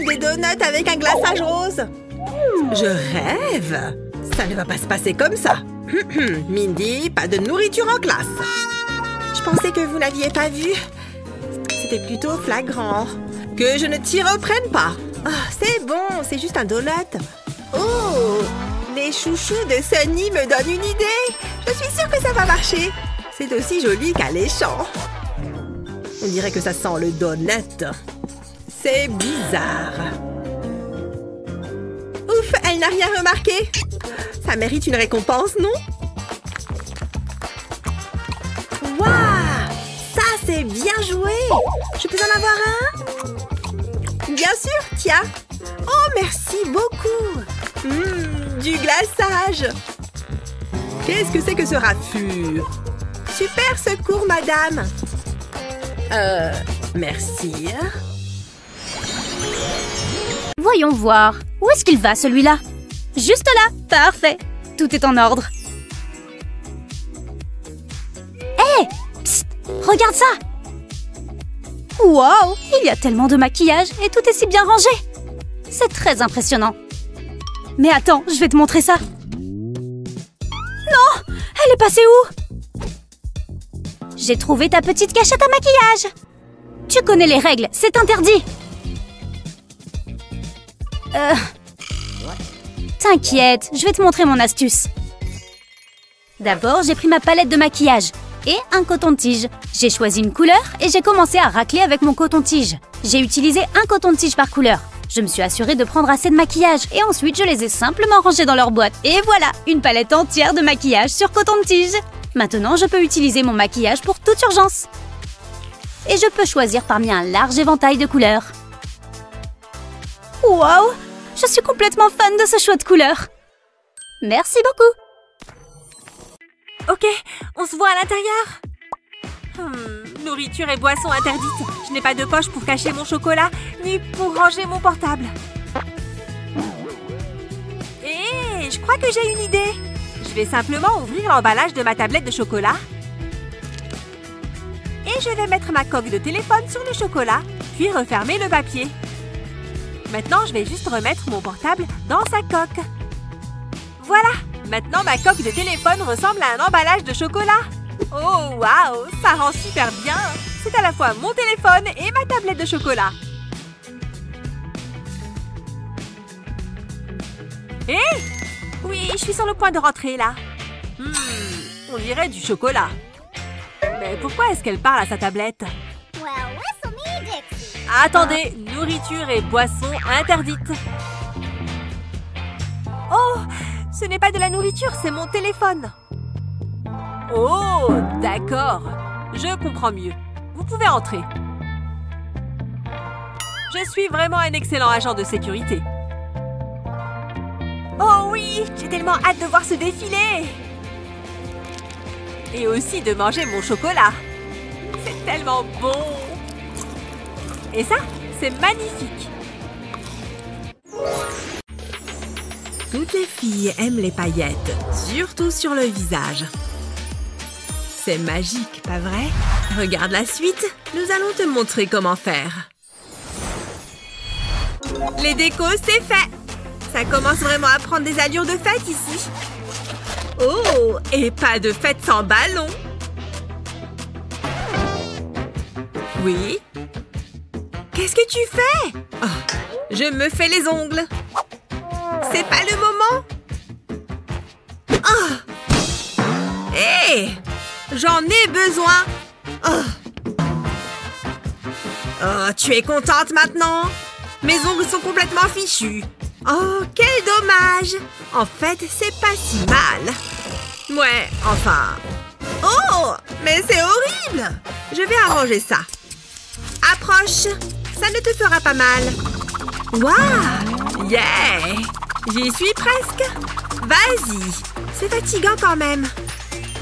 Speaker 3: des donuts avec un glaçage rose. Je rêve. Ça ne va pas se passer comme ça. Mindy, pas de nourriture en classe. Je pensais que vous n'aviez pas vu. C'était plutôt flagrant. Que je ne t'y reprenne pas. Oh, c'est bon, c'est juste un donut. Oh, les chouchous de Sunny me donnent une idée. Je suis sûre que ça va marcher. C'est aussi joli qu'alléchant. On dirait que ça sent le donut. C'est bizarre. Ouf, elle n'a rien remarqué. Ça mérite une récompense, non? Waouh! Ça, c'est bien joué! Je peux en avoir un? Bien sûr, tiens! Oh, merci beaucoup! Du glaçage! Qu'est-ce que c'est que ce raffure? Super secours, madame! Merci.
Speaker 5: Voyons voir. Où est-ce qu'il va, celui-là? Juste là. Parfait. Tout est en ordre. Hé! Psst! Regarde ça! Wow! Il y a tellement de maquillage et tout est si bien rangé. C'est très impressionnant. Mais attends, je vais te montrer ça. Non! Elle est passée où? J'ai trouvé ta petite cachette à maquillage. Tu connais les règles, c'est interdit. T'inquiète, je vais te montrer mon astuce. D'abord, j'ai pris ma palette de maquillage et un coton-tige. J'ai choisi une couleur et j'ai commencé à racler avec mon coton-tige. J'ai utilisé un coton-tige par couleur. Je me suis assurée de prendre assez de maquillage et ensuite je les ai simplement rangés dans leur boîte. Et voilà, une palette entière de maquillage sur coton-tige. Maintenant, je peux utiliser mon maquillage pour toute urgence. Et je peux choisir parmi un large éventail de couleurs. Waouh! Je suis complètement fan de ce choix de couleurs. Merci beaucoup.
Speaker 4: Ok, on se voit à l'intérieur. Nourriture et boissons interdites. Je n'ai pas de poche pour cacher mon chocolat, ni pour ranger mon portable. Et je crois que j'ai une idée. Je vais simplement ouvrir l'emballage de ma tablette de chocolat. Et je vais mettre ma coque de téléphone sur le chocolat, puis refermer le papier. Maintenant, je vais juste remettre mon portable dans sa coque. Voilà! Maintenant, ma coque de téléphone ressemble à un emballage de chocolat. Oh, waouh! Ça rend super bien! C'est à la fois mon téléphone et ma tablette de chocolat. Hé! Oui, je suis sur le point de rentrer, là. On dirait du chocolat. Mais pourquoi est-ce qu'elle parle à sa tablette? Attendez, nourriture et boissons interdites. Oh, ce n'est pas de la nourriture, c'est mon téléphone. Oh, d'accord. Je comprends mieux. Vous pouvez entrer. Je suis vraiment un excellent agent de sécurité. Oh oui, j'ai tellement hâte de voir ce défilé. Et aussi de manger mon chocolat. C'est tellement bon. Et ça, c'est magnifique.
Speaker 3: Toutes les filles aiment les paillettes, surtout sur le visage. C'est magique, pas vrai? Regarde la suite, nous allons te montrer comment faire. Les décos, c'est fait! Ça commence vraiment à prendre des allures de fête ici. Oh, et pas de fête sans ballon. Oui? Qu'est-ce que tu fais? Oh, je me fais les ongles. C'est pas le moment? Oh! Hé! J'en ai besoin! Oh! Oh, tu es contente maintenant? Mes ongles sont complètement fichus. Oh, quel dommage! En fait, c'est pas si mal. Ouais, enfin... Oh! Mais c'est horrible! Je vais arranger ça. Approche! Ça ne te fera pas mal. Waouh! Yeah! J'y suis presque. Vas-y. C'est fatigant quand même.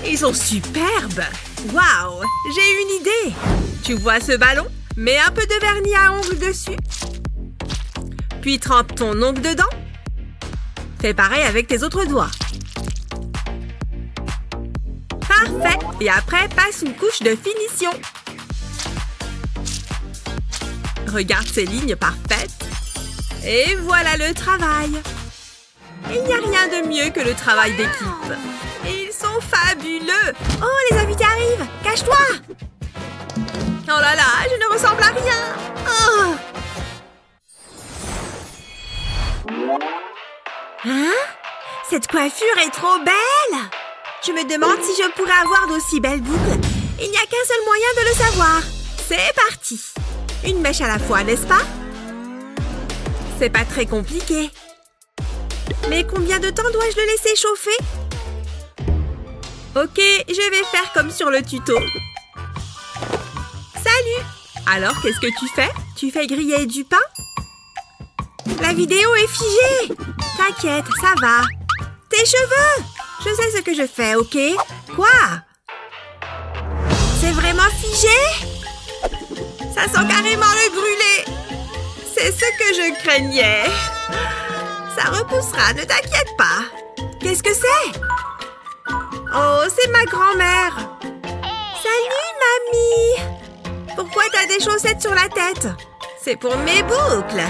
Speaker 3: Ils sont superbes. Waouh! J'ai une idée! Tu vois ce ballon? Mets un peu de vernis à ongles dessus. Puis trempe ton ongle dedans. Fais pareil avec tes autres doigts. Parfait! Et après, passe une couche de finition. Regarde ces lignes parfaites. Et voilà le travail. Il n'y a rien de mieux que le travail d'équipe. Ils sont fabuleux. Oh, les invités arrivent. Cache-toi. Oh là là, je ne ressemble à rien. Oh. Hein? Cette coiffure est trop belle. Je me demande si je pourrais avoir d'aussi belles boucles. Il n'y a qu'un seul moyen de le savoir. C'est parti. Une mèche à la fois, n'est-ce pas? C'est pas très compliqué. Mais combien de temps dois-je le laisser chauffer? Ok, je vais faire comme sur le tuto. Salut! Alors, qu'est-ce que tu fais? Tu fais griller du pain? La vidéo est figée! T'inquiète, ça va. Tes cheveux! Je sais ce que je fais, ok? Quoi? C'est vraiment figé? Ça sent carrément le brûlé! C'est ce que je craignais. Ça repoussera, ne t'inquiète pas. Qu'est-ce que c'est? Oh, c'est ma grand-mère. Salut, mamie. Pourquoi t'as des chaussettes sur la tête? C'est pour mes boucles.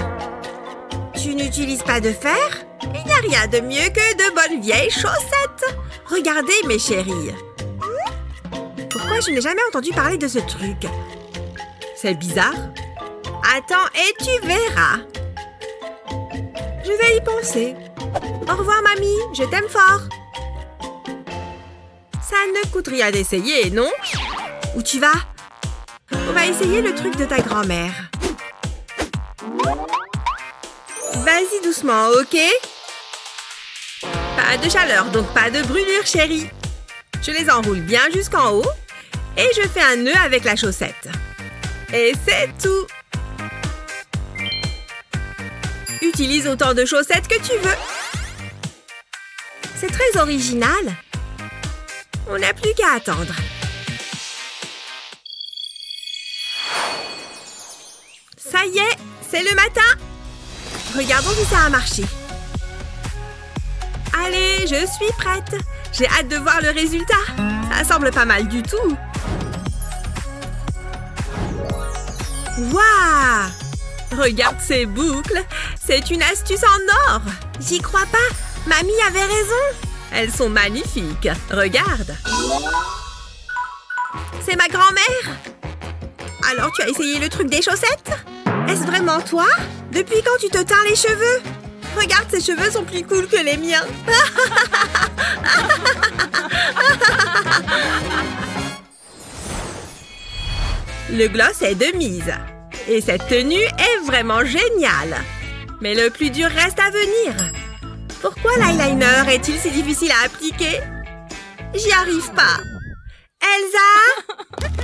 Speaker 3: Tu n'utilises pas de fer? Il n'y a rien de mieux que de bonnes vieilles chaussettes. Regardez, mes chéris. Pourquoi je n'ai jamais entendu parler de ce truc? C'est bizarre. Attends et tu verras. Je vais y penser. Au revoir, mamie. Je t'aime fort. Ça ne coûte rien d'essayer, non? Où tu vas? On va essayer le truc de ta grand-mère. Vas-y doucement, ok? Pas de chaleur, donc pas de brûlure, chérie. Je les enroule bien jusqu'en haut et je fais un nœud avec la chaussette. Et c'est tout. Utilise autant de chaussettes que tu veux. C'est très original. On n'a plus qu'à attendre. Ça y est, c'est le matin. Regardons si ça a marché. Allez, je suis prête. J'ai hâte de voir le résultat. Ça semble pas mal du tout. Waouh! Regarde ces boucles. C'est une astuce en or. J'y crois pas. Mamie avait raison. Elles sont magnifiques. Regarde. C'est ma grand-mère. Alors, tu as essayé le truc des chaussettes? Est-ce vraiment toi? Depuis quand tu te teins les cheveux? Regarde, ces cheveux sont plus cool que les miens. Le gloss est de mise. Et cette tenue est vraiment géniale. Mais le plus dur reste à venir. Pourquoi l'eyeliner est-il si difficile à appliquer? J'y arrive pas. Elsa?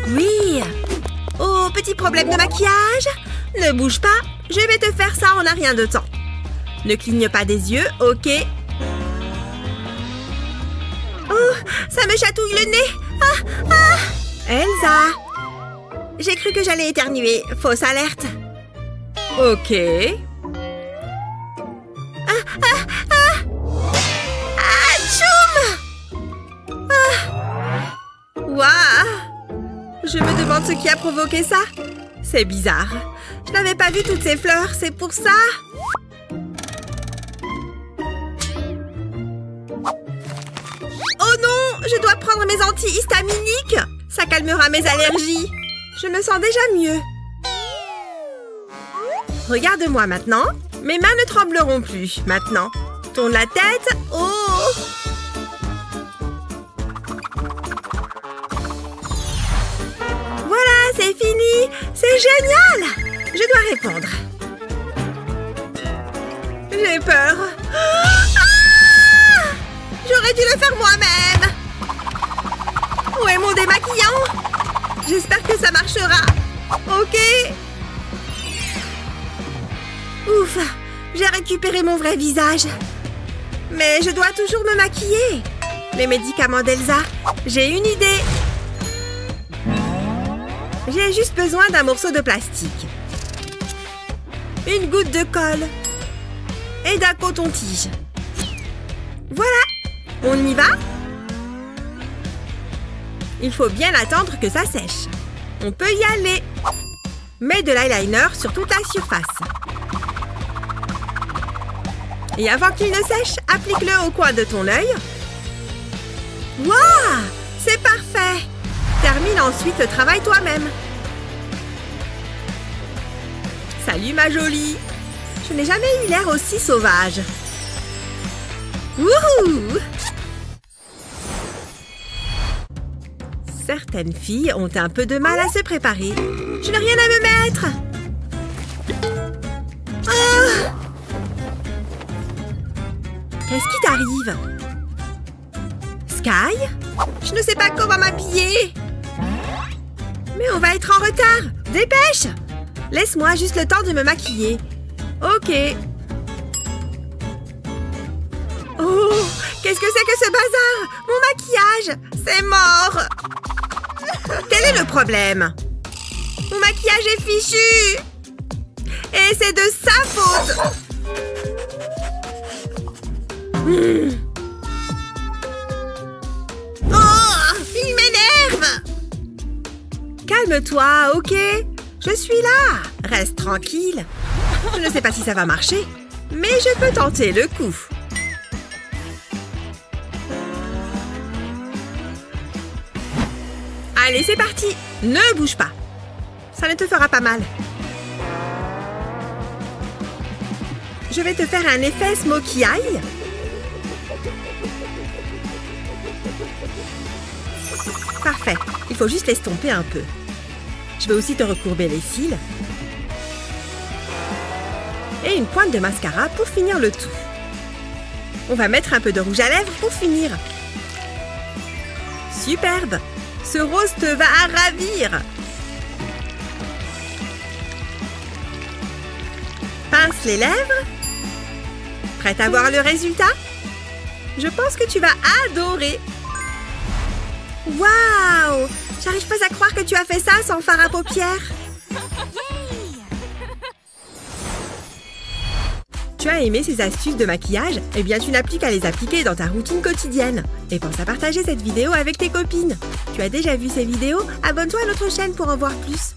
Speaker 3: Oui. Oh, petit problème de maquillage. Ne bouge pas. Je vais te faire ça en un rien de temps. Ne cligne pas des yeux, ok? Oh, ça me chatouille le nez. Ah, ah. Elsa? J'ai cru que j'allais éternuer. Fausse alerte. Ok. Atchoum! Waouh! Je me demande ce qui a provoqué ça. C'est bizarre. Je n'avais pas vu toutes ces fleurs, c'est pour ça. Oh non! Je dois prendre mes antihistaminiques. Ça calmera mes allergies. Je me sens déjà mieux. Regarde-moi maintenant. Mes mains ne trembleront plus, maintenant. Tourne la tête. Oh! Voilà, c'est fini. C'est génial. Je dois répondre. J'ai peur. Ah! J'aurais dû le faire moi-même. Où est mon démaquillant? J'espère que ça marchera. Ok. Ouf, j'ai récupéré mon vrai visage. Mais je dois toujours me maquiller. Les médicaments d'Elsa, j'ai une idée. J'ai juste besoin d'un morceau de plastique. Une goutte de colle. Et d'un coton-tige. Voilà. On y va? Il faut bien attendre que ça sèche. On peut y aller. Mets de l'eyeliner sur toute la surface. Et avant qu'il ne sèche, applique-le au coin de ton œil. Waouh! C'est parfait! Termine ensuite le travail toi-même. Salut ma jolie! Je n'ai jamais eu l'air aussi sauvage. Wouhou! Certaines filles ont un peu de mal à se préparer. Je n'ai rien à me mettre. Ah! Qu'est-ce qui t'arrive? Sky? Je ne sais pas comment m'habiller. Mais on va être en retard. Dépêche! Laisse-moi juste le temps de me maquiller. Ok. Oh! Qu'est-ce que c'est que ce bazar? Mon maquillage! C'est mort! Quel est le problème? Mon maquillage est fichu! Et c'est de sa faute! Oh! Il m'énerve! Calme-toi, ok? Je suis là! Reste tranquille. Je ne sais pas si ça va marcher, mais je peux tenter le coup. Allez, c'est parti! Ne bouge pas. Ça ne te fera pas mal. Je vais te faire un effet smokey eye. Parfait. Il faut juste l'estomper un peu. Je vais aussi te recourber les cils. Et une pointe de mascara pour finir le tout. On va mettre un peu de rouge à lèvres pour finir. Superbe! Ce rose te va ravir! Pince les lèvres. Prête à voir le résultat? Je pense que tu vas adorer! Waouh! J'arrive pas à croire que tu as fait ça sans fard à paupières. Tu as aimé ces astuces de maquillage? Eh bien, tu n'as plus qu'à les appliquer dans ta routine quotidienne. Et pense à partager cette vidéo avec tes copines. Tu as déjà vu ces vidéos? Abonne-toi à notre chaîne pour en voir plus.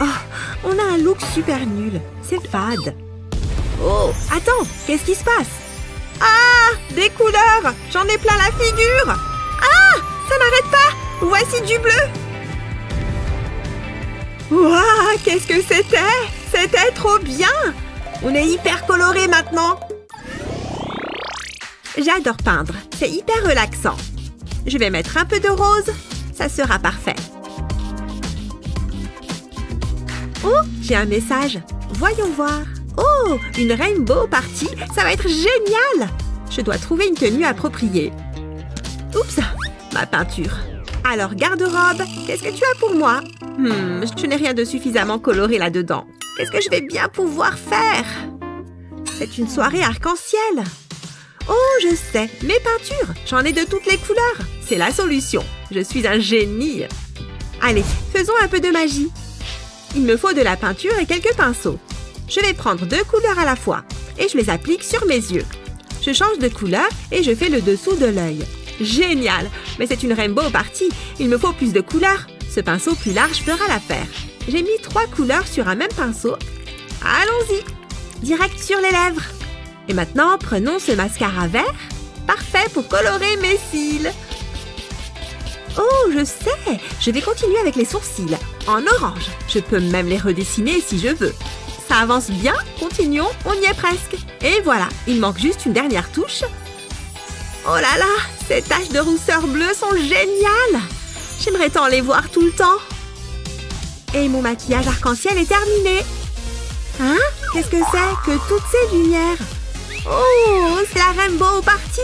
Speaker 3: Oh, on a un look super nul. C'est fade. Oh, attends, qu'est-ce qui se passe? Ah! Des couleurs! J'en ai plein la figure! Ah! Ça n'arrête pas! Voici du bleu! Waouh! Qu'est-ce que c'était? C'était trop bien! On est hyper coloré maintenant! J'adore peindre. C'est hyper relaxant. Je vais mettre un peu de rose. Ça sera parfait. Oh! J'ai un message. Voyons voir. Oh! Une rainbow party! Ça va être génial! Je dois trouver une tenue appropriée. Oups! Ma peinture. Alors, garde-robe, qu'est-ce que tu as pour moi? Je n'ai rien de suffisamment coloré là-dedans. Qu'est-ce que je vais bien pouvoir faire? C'est une soirée arc-en-ciel. Oh, je sais, mes peintures. J'en ai de toutes les couleurs. C'est la solution. Je suis un génie. Allez, faisons un peu de magie. Il me faut de la peinture et quelques pinceaux. Je vais prendre 2 couleurs à la fois et je les applique sur mes yeux. Je change de couleur et je fais le dessous de l'œil. Génial! Mais c'est une rainbow party. Il me faut plus de couleurs. Ce pinceau plus large fera l'affaire. J'ai mis 3 couleurs sur un même pinceau. Allons-y! Direct sur les lèvres. Et maintenant, prenons ce mascara vert. Parfait pour colorer mes cils. Oh, je sais! Je vais continuer avec les sourcils. En orange. Je peux même les redessiner si je veux. Ça avance bien, continuons, on y est presque. Et voilà, il manque juste une dernière touche. Oh là là, ces taches de rousseur bleue sont géniales. J'aimerais tant les voir tout le temps. Et mon maquillage arc-en-ciel est terminé. Hein? Qu'est-ce que c'est que toutes ces lumières? Oh, c'est la rainbow party.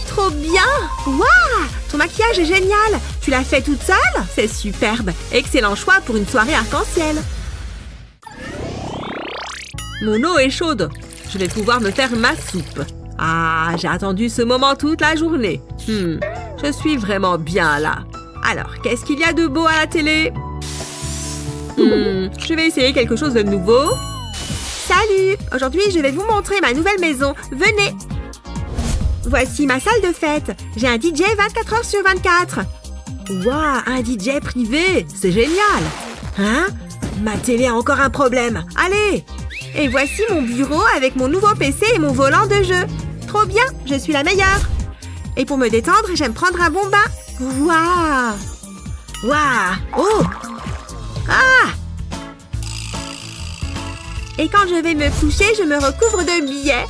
Speaker 3: Trop bien. Waouh, ton maquillage est génial. Tu l'as fait toute seule? C'est superbe. Excellent choix pour une soirée arc-en-ciel.
Speaker 4: Mon eau est chaude. Je vais pouvoir me faire ma soupe. Ah, j'ai attendu ce moment toute la journée. Je suis vraiment bien là. Alors, qu'est-ce qu'il y a de beau à la télé? Je vais essayer quelque chose de nouveau. Salut! Aujourd'hui, je vais vous montrer ma nouvelle maison. Venez! Voici ma salle de fête. J'ai un DJ 24 heures sur 24. Waouh, un DJ privé! C'est génial! Hein? Ma télé a encore un problème. Allez! Et voici mon bureau avec mon nouveau PC et mon volant de jeu. Trop bien! Je suis la meilleure! Et pour me détendre, j'aime prendre un bon bain. Waouh! Waouh! Oh! Ah! Et quand je vais me coucher, je me recouvre de billets.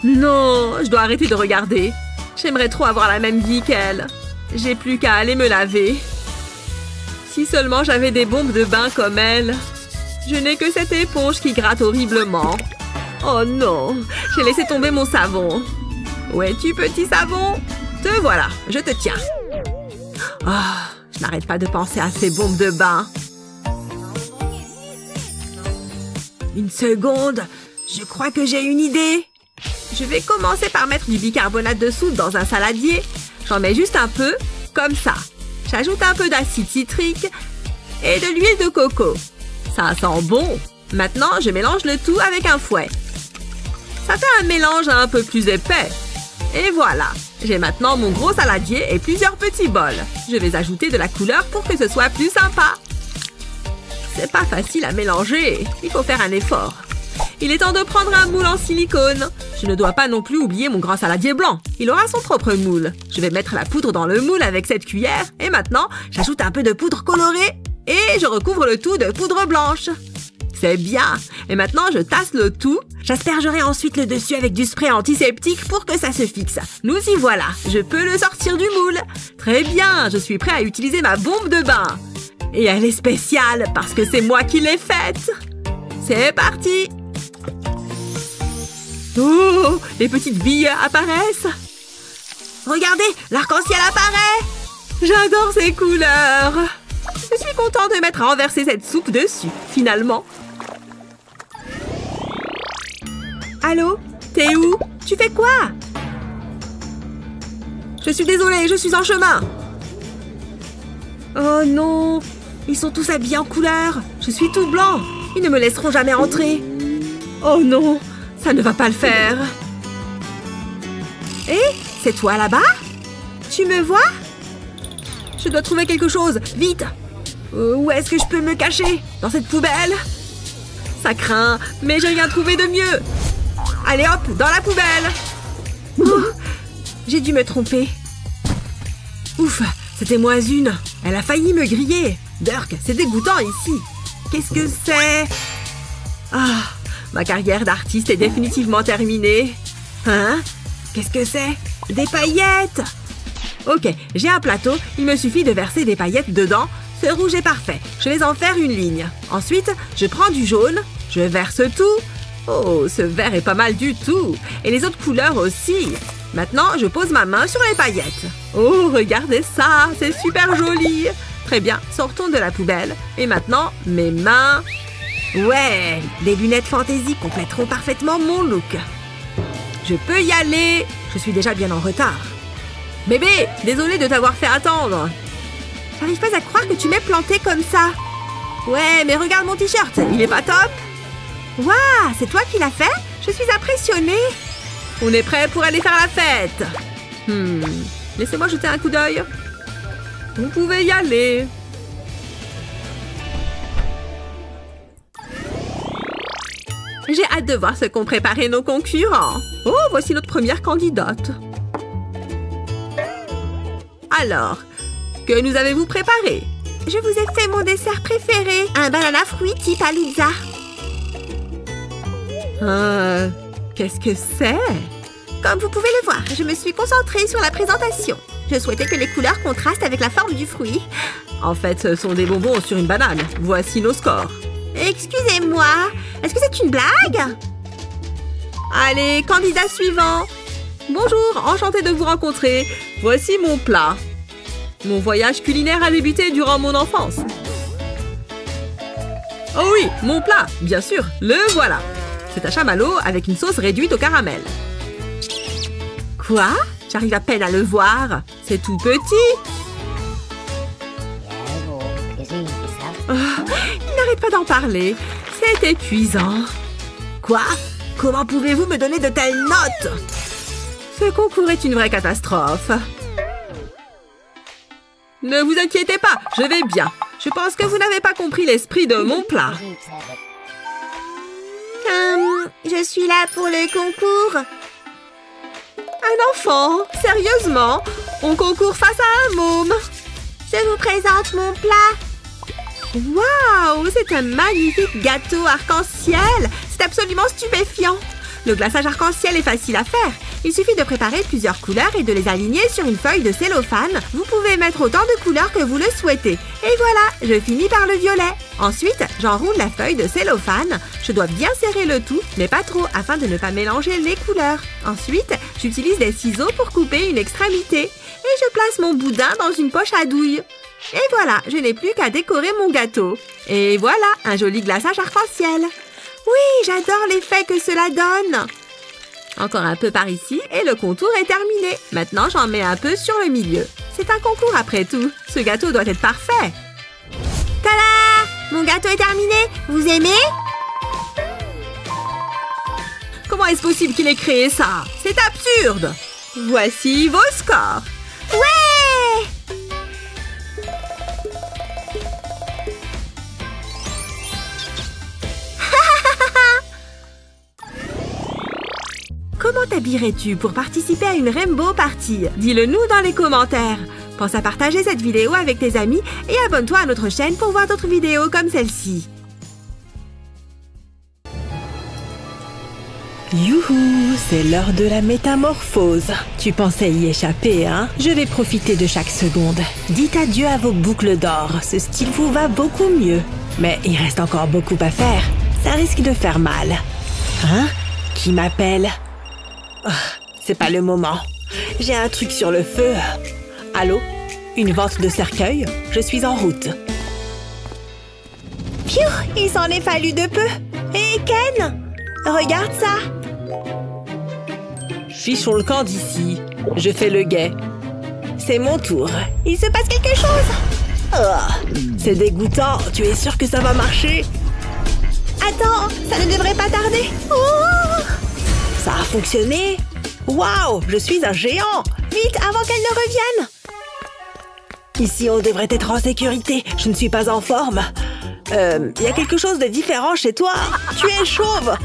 Speaker 4: Non, je dois arrêter de regarder. J'aimerais trop avoir la même vie qu'elle. J'ai plus qu'à aller me laver. Si seulement j'avais des bombes de bain comme elle. Je n'ai que cette éponge qui gratte horriblement. Oh non, j'ai laissé tomber mon savon. Où es-tu, petit savon? Te voilà, je te tiens. Oh, je n'arrête pas de penser à ces bombes de bain. Une seconde, je crois que j'ai une idée. Je vais commencer par mettre du bicarbonate de soude dans un saladier. J'en mets juste un peu, comme ça. J'ajoute un peu d'acide citrique et de l'huile de coco. Ça sent bon. Maintenant, je mélange le tout avec un fouet. Ça fait un mélange un peu plus épais. Et voilà. J'ai maintenant mon gros saladier et plusieurs petits bols. Je vais ajouter de la couleur pour que ce soit plus sympa. C'est pas facile à mélanger. Il faut faire un effort. Il est temps de prendre un moule en silicone. Je ne dois pas non plus oublier mon grand saladier blanc. Il aura son propre moule. Je vais mettre la poudre dans le moule avec cette cuillère. Et maintenant, j'ajoute un peu de poudre colorée. Et je recouvre le tout de poudre blanche. C'est bien. Et maintenant, je tasse le tout. J'aspergerai ensuite le dessus avec du spray antiseptique pour que ça se fixe. Nous y voilà. Je peux le sortir du moule. Très bien. Je suis prêt à utiliser ma bombe de bain. Et elle est spéciale parce que c'est moi qui l'ai faite. C'est parti. Oh, les petites billes apparaissent. Regardez, l'arc-en-ciel apparaît. J'adore ces couleurs. Je suis content de m'être renversé cette soupe dessus, finalement. Allô? T'es où? Tu fais quoi? Je suis désolée, je suis en chemin. Oh non, ils sont tous habillés en couleur. Je suis tout blanc. Ils ne me laisseront jamais entrer. Oh non, ça ne va pas le faire. Hé, c'est toi là-bas? Tu me vois? Je dois trouver quelque chose, vite. Où est-ce que je peux me cacher? Dans cette poubelle? Ça craint, mais j'ai rien trouvé de mieux. Allez hop, dans la poubelle. Oh, j'ai dû me tromper. Ouf, c'était moins une. Elle a failli me griller. Dirk, c'est dégoûtant ici. Qu'est-ce que c'est? Ah, ma carrière d'artiste est définitivement terminée. Hein? Qu'est-ce que c'est? Des paillettes! Ok, j'ai un plateau. Il me suffit de verser des paillettes dedans. Ce rouge est parfait. Je vais en faire une ligne. Ensuite, je prends du jaune. Je verse tout. Oh, ce vert est pas mal du tout. Et les autres couleurs aussi. Maintenant, je pose ma main sur les paillettes. Oh, regardez ça. C'est super joli. Très bien, sortons de la poubelle. Et maintenant, mes mains. Ouais, des lunettes fantaisie compléteront parfaitement mon look. Je peux y aller. Je suis déjà bien en retard. Bébé, désolée de t'avoir fait attendre. J'arrive pas à croire que tu m'aies planté comme ça. Ouais, mais regarde mon t-shirt, il est pas top? Waouh, c'est toi qui l'as fait? Je suis impressionnée. On est prêt pour aller faire la fête. Laissez-moi jeter un coup d'œil. Vous pouvez y aller. J'ai hâte de voir ce qu'ont préparé nos concurrents. Oh, voici notre première candidate. Alors, que nous avez-vous préparé?
Speaker 3: Je vous ai fait mon dessert préféré, un banana fruit type palooza.
Speaker 4: Qu'est-ce que c'est?
Speaker 3: Comme vous pouvez le voir, je me suis concentrée sur la présentation. Je souhaitais que les couleurs contrastent avec la forme du fruit.
Speaker 4: En fait, ce sont des bonbons sur une banane. Voici nos scores.
Speaker 3: Excusez-moi, est-ce que c'est une blague?
Speaker 4: Allez, candidat suivant. Bonjour, enchantée de vous rencontrer. Voici mon plat. Mon voyage culinaire a débuté durant mon enfance. Oh oui, mon plat, bien sûr, le voilà. C'est un chamallow avec une sauce réduite au caramel. Quoi? J'arrive à peine à le voir. C'est tout petit. Oh, il n'arrête pas d'en parler. C'est épuisant. Quoi? Comment pouvez-vous me donner de telles notes? Ce concours est une vraie catastrophe. Ne vous inquiétez pas, je vais bien. Je pense que vous n'avez pas compris l'esprit de mon plat.
Speaker 3: Je suis là pour le concours.
Speaker 4: Un enfant? Sérieusement? On concourt face à un môme.
Speaker 3: Je vous présente mon plat.
Speaker 4: Waouh! C'est un magnifique gâteau arc-en-ciel! C'est absolument stupéfiant! Le glaçage arc-en-ciel est facile à faire. Il suffit de préparer plusieurs couleurs et de les aligner sur une feuille de cellophane. Vous pouvez mettre autant de couleurs que vous le souhaitez. Et voilà, je finis par le violet. Ensuite, j'enroule la feuille de cellophane. Je dois bien serrer le tout, mais pas trop, afin de ne pas mélanger les couleurs. Ensuite, j'utilise des ciseaux pour couper une extrémité. Et je place mon boudin dans une poche à douille. Et voilà, je n'ai plus qu'à décorer mon gâteau. Et voilà, un joli glaçage arc-en-ciel. Oui, j'adore l'effet que cela donne. Encore un peu par ici et le contour est terminé. Maintenant, j'en mets un peu sur le milieu. C'est un concours après tout. Ce gâteau doit être parfait.
Speaker 3: Tada! Mon gâteau est terminé. Vous aimez?
Speaker 4: Comment est-ce possible qu'il ait créé ça? C'est absurde. Voici vos scores.
Speaker 3: Ouais!
Speaker 4: Comment t'habillerais-tu pour participer à une Rainbow Party? Dis-le-nous dans les commentaires. Pense à partager cette vidéo avec tes amis et abonne-toi à notre chaîne pour voir d'autres vidéos comme celle-ci.
Speaker 6: Youhou, c'est l'heure de la métamorphose. Tu pensais y échapper, hein? Je vais profiter de chaque seconde. Dites adieu à vos boucles d'or. Ce style vous va beaucoup mieux. Mais il reste encore beaucoup à faire. Ça risque de faire mal. Hein? Qui m'appelle? Oh, c'est pas le moment. J'ai un truc sur le feu. Allô? Une vente de cercueil? Je suis en route.
Speaker 3: Phew, il s'en est fallu de peu. Hé, Ken! Regarde ça!
Speaker 6: Fichons le camp d'ici. Je fais le guet. C'est mon tour.
Speaker 3: Il se passe quelque chose!
Speaker 6: Oh, c'est dégoûtant. Tu es sûr que ça va marcher?
Speaker 3: Attends, ça ne devrait pas tarder. Oh!
Speaker 6: Ça a fonctionné? Waouh, je suis un géant!
Speaker 3: Vite, avant qu'elle ne revienne!
Speaker 6: Ici, on devrait être en sécurité. Je ne suis pas en forme. Y a quelque chose de différent chez toi. Tu es chauve.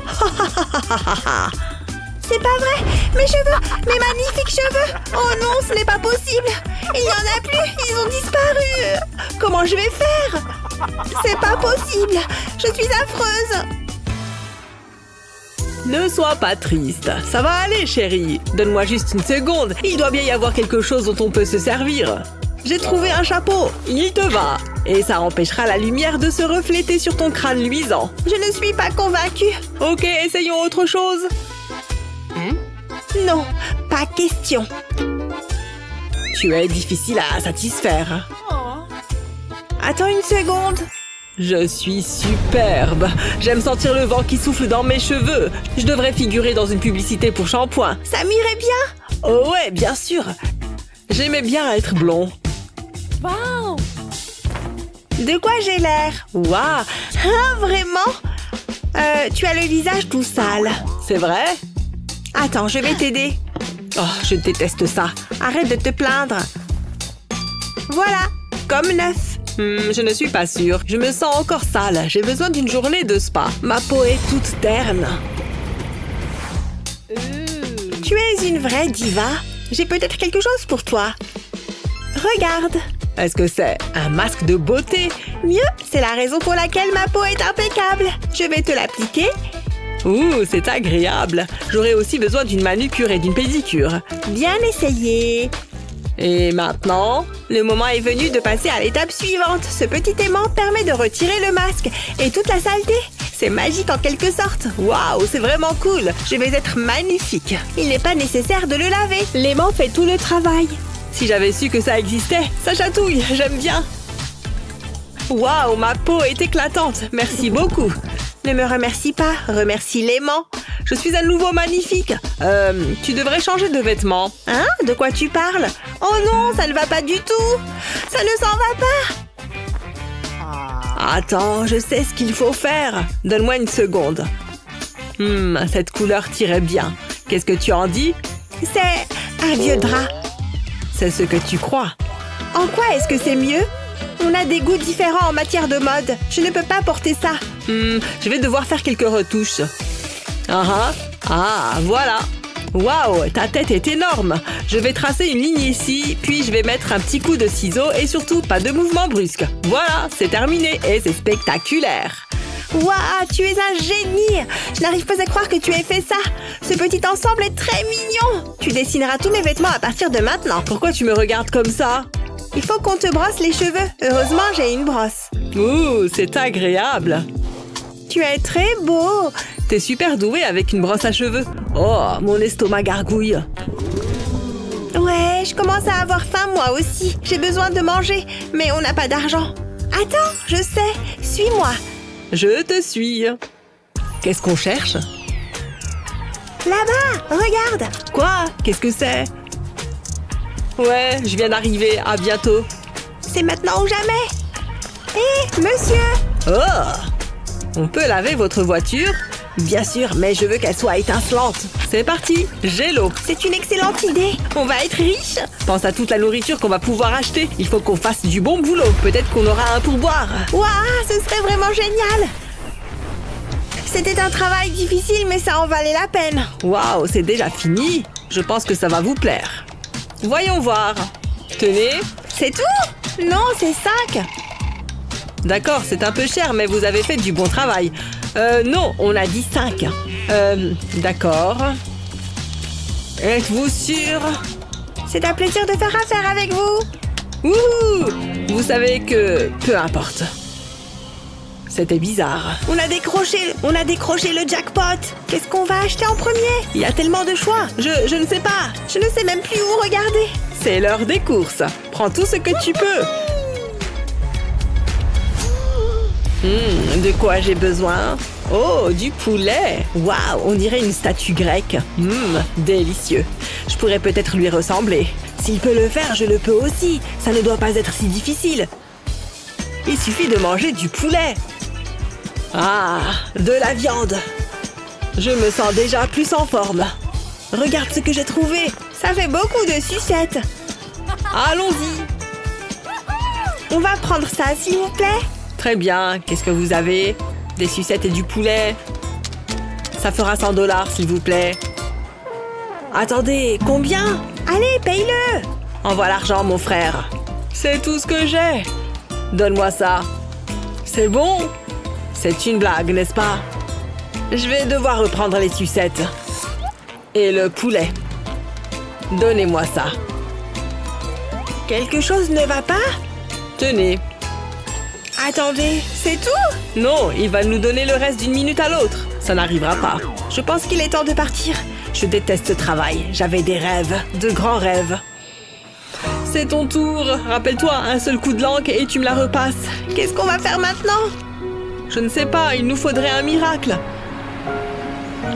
Speaker 3: C'est pas vrai! Mes cheveux! Mes magnifiques cheveux! Oh non, ce n'est pas possible! Il n'y en a plus! Ils ont disparu! Comment je vais faire? C'est pas possible! Je suis affreuse!
Speaker 6: Ne sois pas triste. Ça va aller, chérie. Donne-moi juste une seconde. Il doit bien y avoir quelque chose dont on peut se servir. J'ai trouvé un chapeau. Il te va. Et ça empêchera la lumière de se refléter sur ton crâne luisant.
Speaker 3: Je ne suis pas convaincue.
Speaker 6: Ok, essayons autre chose.
Speaker 3: Non, pas question.
Speaker 6: Tu es difficile à satisfaire.
Speaker 3: Attends une seconde.
Speaker 6: Je suis superbe. J'aime sentir le vent qui souffle dans mes cheveux. Je devrais figurer dans une publicité pour shampoing.
Speaker 3: Ça m'irait bien.
Speaker 6: Oh ouais, bien sûr. J'aimais bien être blond.
Speaker 3: Wow. De quoi j'ai l'air?
Speaker 6: Waouh.
Speaker 3: Hein, vraiment? Tu as le visage tout sale.
Speaker 6: C'est vrai?
Speaker 3: Attends, je vais t'aider.
Speaker 6: Oh, je déteste ça.
Speaker 3: Arrête de te plaindre. Voilà, comme neuf.
Speaker 6: Je ne suis pas sûre. Je me sens encore sale. J'ai besoin d'une journée de spa. Ma peau est toute terne.
Speaker 3: Tu es une vraie diva. J'ai peut-être quelque chose pour toi. Regarde.
Speaker 6: Est-ce que c'est un masque de beauté?
Speaker 3: Mieux, c'est la raison pour laquelle ma peau est impeccable. Je vais te l'appliquer.
Speaker 6: Ouh, c'est agréable. J'aurais aussi besoin d'une manucure et d'une pédicure.
Speaker 3: Bien essayé.
Speaker 6: Et maintenant,
Speaker 3: le moment est venu de passer à l'étape suivante. Ce petit aimant permet de retirer le masque et toute la saleté. C'est magique en quelque sorte.
Speaker 6: waouh, c'est vraiment cool.
Speaker 3: Je vais être magnifique. Il n'est pas nécessaire de le laver. L'aimant fait tout le travail.
Speaker 6: Si j'avais su que ça existait, ça chatouille, j'aime bien. Waouh, ma peau est éclatante. Merci beaucoup.
Speaker 3: Ne me remercie pas, remercie l'aimant.
Speaker 6: Je suis à nouveau magnifique. Tu devrais changer de vêtements.
Speaker 3: Hein? De quoi tu parles? Oh non, ça ne va pas du tout. Ça ne s'en va pas.
Speaker 6: Attends, je sais ce qu'il faut faire. Donne-moi une seconde. Cette couleur t'irait bien. Qu'est-ce que tu en dis?
Speaker 3: C'est un vieux drap.
Speaker 6: C'est ce que tu crois.
Speaker 3: En quoi est-ce que c'est mieux? On a des goûts différents en matière de mode. Je ne peux pas porter ça.
Speaker 6: Je vais devoir faire quelques retouches. Voilà. Waouh, ta tête est énorme. Je vais tracer une ligne ici, puis je vais mettre un petit coup de ciseau et surtout pas de mouvement brusque. Voilà, c'est terminé et c'est spectaculaire.
Speaker 3: Waouh, tu es un génie! Je n'arrive pas à croire que tu aies fait ça. Ce petit ensemble est très mignon. Tu dessineras tous mes vêtements à partir de maintenant.
Speaker 6: Pourquoi tu me regardes comme ça?
Speaker 3: Il faut qu'on te brosse les cheveux. Heureusement, j'ai une brosse.
Speaker 6: Ouh, c'est agréable.
Speaker 3: Tu es très beau.
Speaker 6: T'es super doué avec une brosse à cheveux. Oh, mon estomac gargouille.
Speaker 3: Ouais, je commence à avoir faim moi aussi. J'ai besoin de manger, mais on n'a pas d'argent. Attends, je sais. Suis-moi.
Speaker 6: Je te suis. Qu'est-ce qu'on cherche?
Speaker 3: Là-bas, regarde.
Speaker 6: Quoi? Qu'est-ce que c'est? Ouais, je viens d'arriver. À bientôt.
Speaker 3: C'est maintenant ou jamais. Hé, monsieur!
Speaker 6: Oh! On peut laver votre voiture? Bien sûr, mais je veux qu'elle soit étincelante. C'est parti, j'ai l'eau.
Speaker 3: C'est une excellente idée. On va être riche.
Speaker 6: Pense à toute la nourriture qu'on va pouvoir acheter. Il faut qu'on fasse du bon boulot. Peut-être qu'on aura un pourboire.
Speaker 3: Waouh, ce serait vraiment génial. C'était un travail difficile, mais ça en valait la peine.
Speaker 6: Waouh, c'est déjà fini. Je pense que ça va vous plaire. Voyons voir. Tenez.
Speaker 3: C'est tout? Non, c'est 5.
Speaker 6: D'accord, c'est un peu cher, mais vous avez fait du bon travail. Non, on a dit 5. D'accord. Êtes-vous sûr?
Speaker 3: C'est un plaisir de faire affaire avec vous.
Speaker 6: Wouhou! Vous savez que... peu importe. C'était bizarre.
Speaker 3: On a décroché le jackpot. Qu'est-ce qu'on va acheter en premier? Il y a tellement de choix.
Speaker 6: Je ne sais pas.
Speaker 3: Je ne sais même plus où regarder.
Speaker 6: C'est l'heure des courses. Prends tout ce que tu peux. De quoi j'ai besoin? Oh, du poulet! Waouh, on dirait une statue grecque. Délicieux. Je pourrais peut-être lui ressembler. S'il peut le faire, je le peux aussi. Ça ne doit pas être si difficile. Il suffit de manger du poulet. Ah, de la viande. Je me sens déjà plus en forme. Regarde ce que j'ai trouvé.
Speaker 3: Ça fait beaucoup de sucettes.
Speaker 6: Allons-y.
Speaker 3: On va prendre ça, s'il vous plaît.
Speaker 6: Très bien. Qu'est-ce que vous avez? Des sucettes et du poulet. Ça fera 100$, s'il vous plaît. Attendez, combien?
Speaker 3: Allez, paye-le.
Speaker 6: Envoie l'argent, mon frère. C'est tout ce que j'ai. Donne-moi ça. C'est bon? C'est une blague, n'est-ce pas? Je vais devoir reprendre les sucettes. Et le poulet. Donnez-moi ça.
Speaker 3: Quelque chose ne va pas?
Speaker 6: Tenez.
Speaker 3: Attendez, c'est tout?
Speaker 6: Non, il va nous donner le reste d'une minute à l'autre. Ça n'arrivera pas.
Speaker 3: Je pense qu'il est temps de partir.
Speaker 6: Je déteste ce travail. J'avais des rêves, de grands rêves. C'est ton tour. Rappelle-toi, un seul coup de langue et tu me la repasses.
Speaker 3: Qu'est-ce qu'on va faire maintenant?
Speaker 6: Je ne sais pas, il nous faudrait un miracle.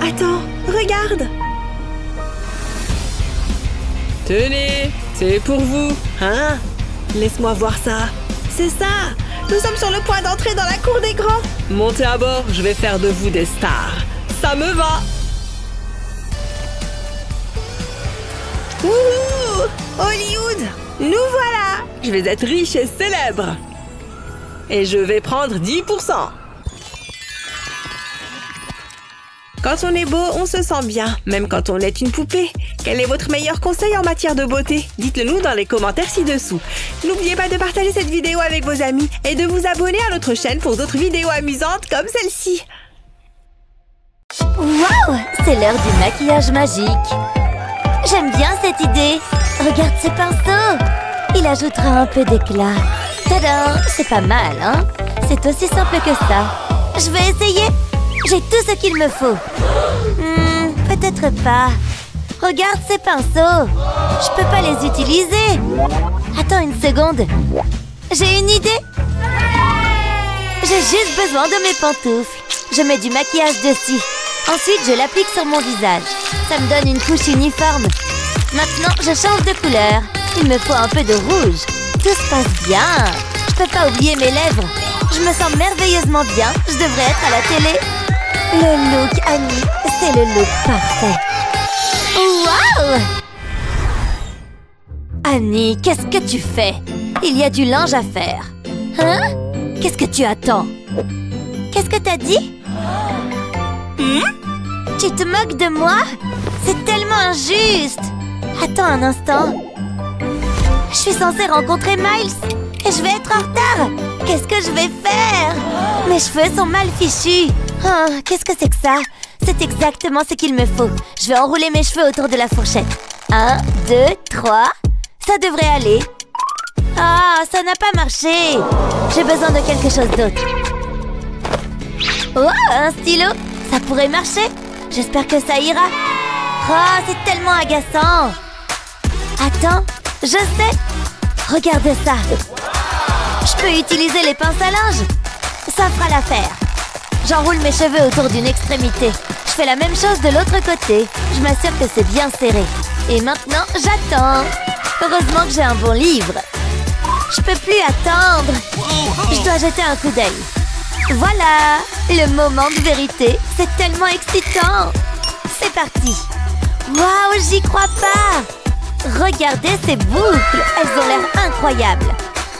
Speaker 3: Attends, regarde.
Speaker 6: Tenez, c'est pour vous.
Speaker 3: Hein? Laisse-moi voir ça. C'est ça. Nous sommes sur le point d'entrer dans la cour des grands.
Speaker 6: Montez à bord, je vais faire de vous des stars. Ça me va.
Speaker 3: Wouhou! Hollywood! Nous voilà!
Speaker 6: Je vais être riche et célèbre. Et je vais prendre 10%.
Speaker 3: Quand on est beau, on se sent bien, même quand on est une poupée. Quel est votre meilleur conseil en matière de beauté? Dites-le nous dans les commentaires ci-dessous. N'oubliez pas de partager cette vidéo avec vos amis et de vous abonner à notre chaîne pour d'autres vidéos amusantes comme celle-ci.
Speaker 1: Waouh! C'est l'heure du maquillage magique. J'aime bien cette idée. Regarde ce pinceau. Il ajoutera un peu d'éclat. Tadam! C'est pas mal, hein? C'est aussi simple que ça. Je vais essayer. J'ai tout ce qu'il me faut. Peut-être pas. Regarde ces pinceaux. Je peux pas les utiliser. Attends une seconde. J'ai une idée. J'ai juste besoin de mes pantoufles. Je mets du maquillage dessus. Ensuite, je l'applique sur mon visage. Ça me donne une couche uniforme. Maintenant, je change de couleur. Il me faut un peu de rouge. Tout se passe bien. Je peux pas oublier mes lèvres. Je me sens merveilleusement bien. Je devrais être à la télé. Le look, Annie, c'est le look parfait. Waouh! Annie, qu'est-ce que tu fais? Il y a du linge à faire. Hein? Qu'est-ce que tu attends? Qu'est-ce que t'as dit? Tu te moques de moi? C'est tellement injuste! Attends un instant. Je suis censée rencontrer Miles et je vais être en retard. Qu'est-ce que je vais faire? Mes cheveux sont mal fichus. Oh, qu'est-ce que c'est que ça? C'est exactement ce qu'il me faut. Je vais enrouler mes cheveux autour de la fourchette. 1, 2, 3. Ça devrait aller. Ah, ça n'a pas marché. J'ai besoin de quelque chose d'autre. Oh, un stylo. Ça pourrait marcher. J'espère que ça ira. Oh, c'est tellement agaçant. Attends, je sais. Regarde ça. Je peux utiliser les pinces à linge. Ça fera l'affaire. J'enroule mes cheveux autour d'une extrémité. Je fais la même chose de l'autre côté. Je m'assure que c'est bien serré. Et maintenant, j'attends. Heureusement que j'ai un bon livre. Je peux plus attendre. Je dois jeter un coup d'œil. Voilà, le moment de vérité. C'est tellement excitant. C'est parti. Waouh, j'y crois pas. Regardez ces boucles. Elles ont l'air incroyables.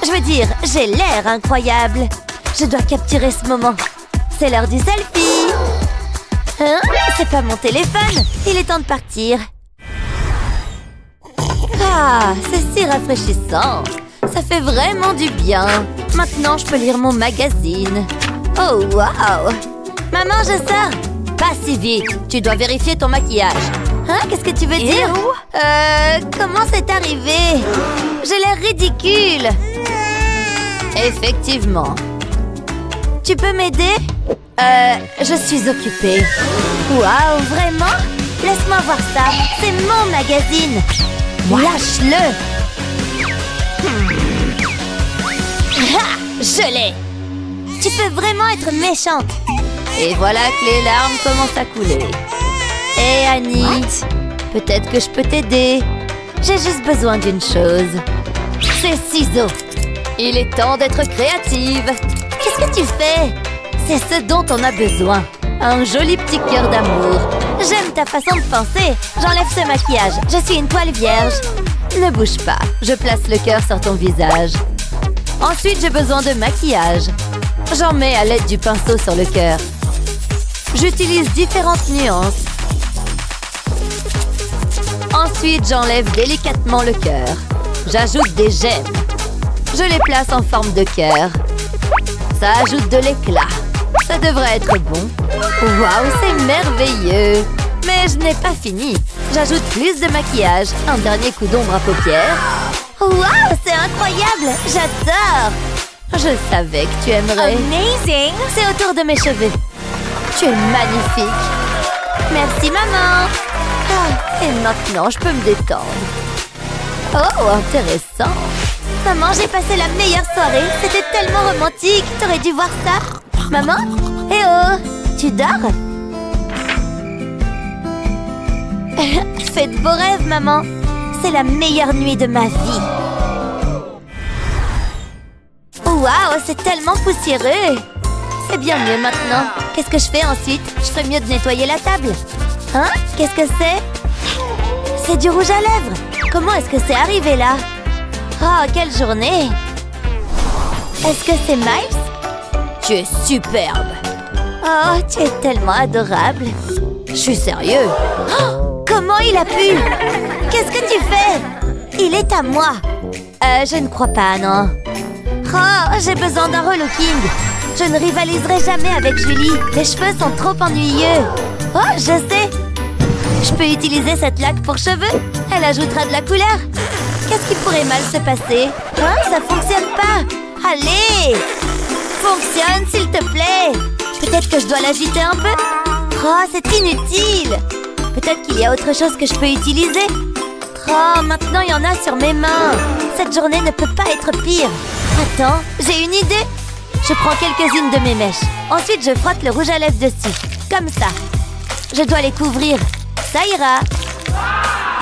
Speaker 1: Je veux dire, j'ai l'air incroyable. Je dois capturer ce moment. C'est l'heure du selfie. Hein? C'est pas mon téléphone. Il est temps de partir. Ah, c'est si rafraîchissant. Ça fait vraiment du bien. Maintenant, je peux lire mon magazine. Oh, waouh! Maman, je sors. Pas si vite. Tu dois vérifier ton maquillage. Hein? Qu'est-ce que tu veux dire? Comment c'est arrivé? J'ai l'air ridicule. Effectivement. Tu peux m'aider? Je suis occupée. Waouh, vraiment? Laisse-moi voir ça. C'est mon magazine. Lâche-le. Ah, je l'ai. Tu peux vraiment être méchante. Et voilà que les larmes commencent à couler. Hé, Annie, peut-être que je peux t'aider. J'ai juste besoin d'une chose. Ces ciseaux. Il est temps d'être créative. Qu'est-ce que tu fais? C'est ce dont on a besoin. Un joli petit cœur d'amour. J'aime ta façon de penser. J'enlève ce maquillage. Je suis une toile vierge. Ne bouge pas. Je place le cœur sur ton visage. Ensuite, j'ai besoin de maquillage. J'en mets à l'aide du pinceau sur le cœur. J'utilise différentes nuances. Ensuite, j'enlève délicatement le cœur. J'ajoute des gemmes. Je les place en forme de cœur. Ça ajoute de l'éclat. Ça devrait être bon. Waouh, c'est merveilleux. Mais je n'ai pas fini. J'ajoute plus de maquillage. Un dernier coup d'ombre à paupières. Waouh, c'est incroyable. J'adore. Je savais que tu aimerais.
Speaker 4: Amazing!
Speaker 1: C'est autour de mes cheveux. Tu es magnifique. Merci, maman. Ah, et maintenant, je peux me détendre. Oh, intéressant. Maman, j'ai passé la meilleure soirée. C'était tellement romantique. T'aurais dû voir ça. Maman? Eh oh, tu dors? Fais de beaux rêves, maman. C'est la meilleure nuit de ma vie. Waouh, c'est tellement poussiéreux. C'est bien mieux maintenant. Qu'est-ce que je fais ensuite? Je ferais mieux de nettoyer la table. Hein? Qu'est-ce que c'est? C'est du rouge à lèvres. Comment est-ce que c'est arrivé là? Oh, quelle journée! Est-ce que c'est Miles? Tu es superbe. Oh, tu es tellement adorable. Je suis sérieux. Oh, comment il a pu? Qu'est-ce que tu fais? Il est à moi. Je ne crois pas, non. Oh, j'ai besoin d'un relooking. Je ne rivaliserai jamais avec Julie. Les cheveux sont trop ennuyeux. Oh, je sais. Je peux utiliser cette laque pour cheveux. Elle ajoutera de la couleur. Qu'est-ce qui pourrait mal se passer? Hein, ça fonctionne pas. Allez! Fonctionne, s'il te plaît. Peut-être que je dois l'agiter un peu. Oh, c'est inutile. Peut-être qu'il y a autre chose que je peux utiliser. Oh, maintenant il y en a sur mes mains. Cette journée ne peut pas être pire. Attends, j'ai une idée. Je prends quelques-unes de mes mèches. Ensuite, je frotte le rouge à lèvres dessus. Comme ça. Je dois les couvrir. Ça ira.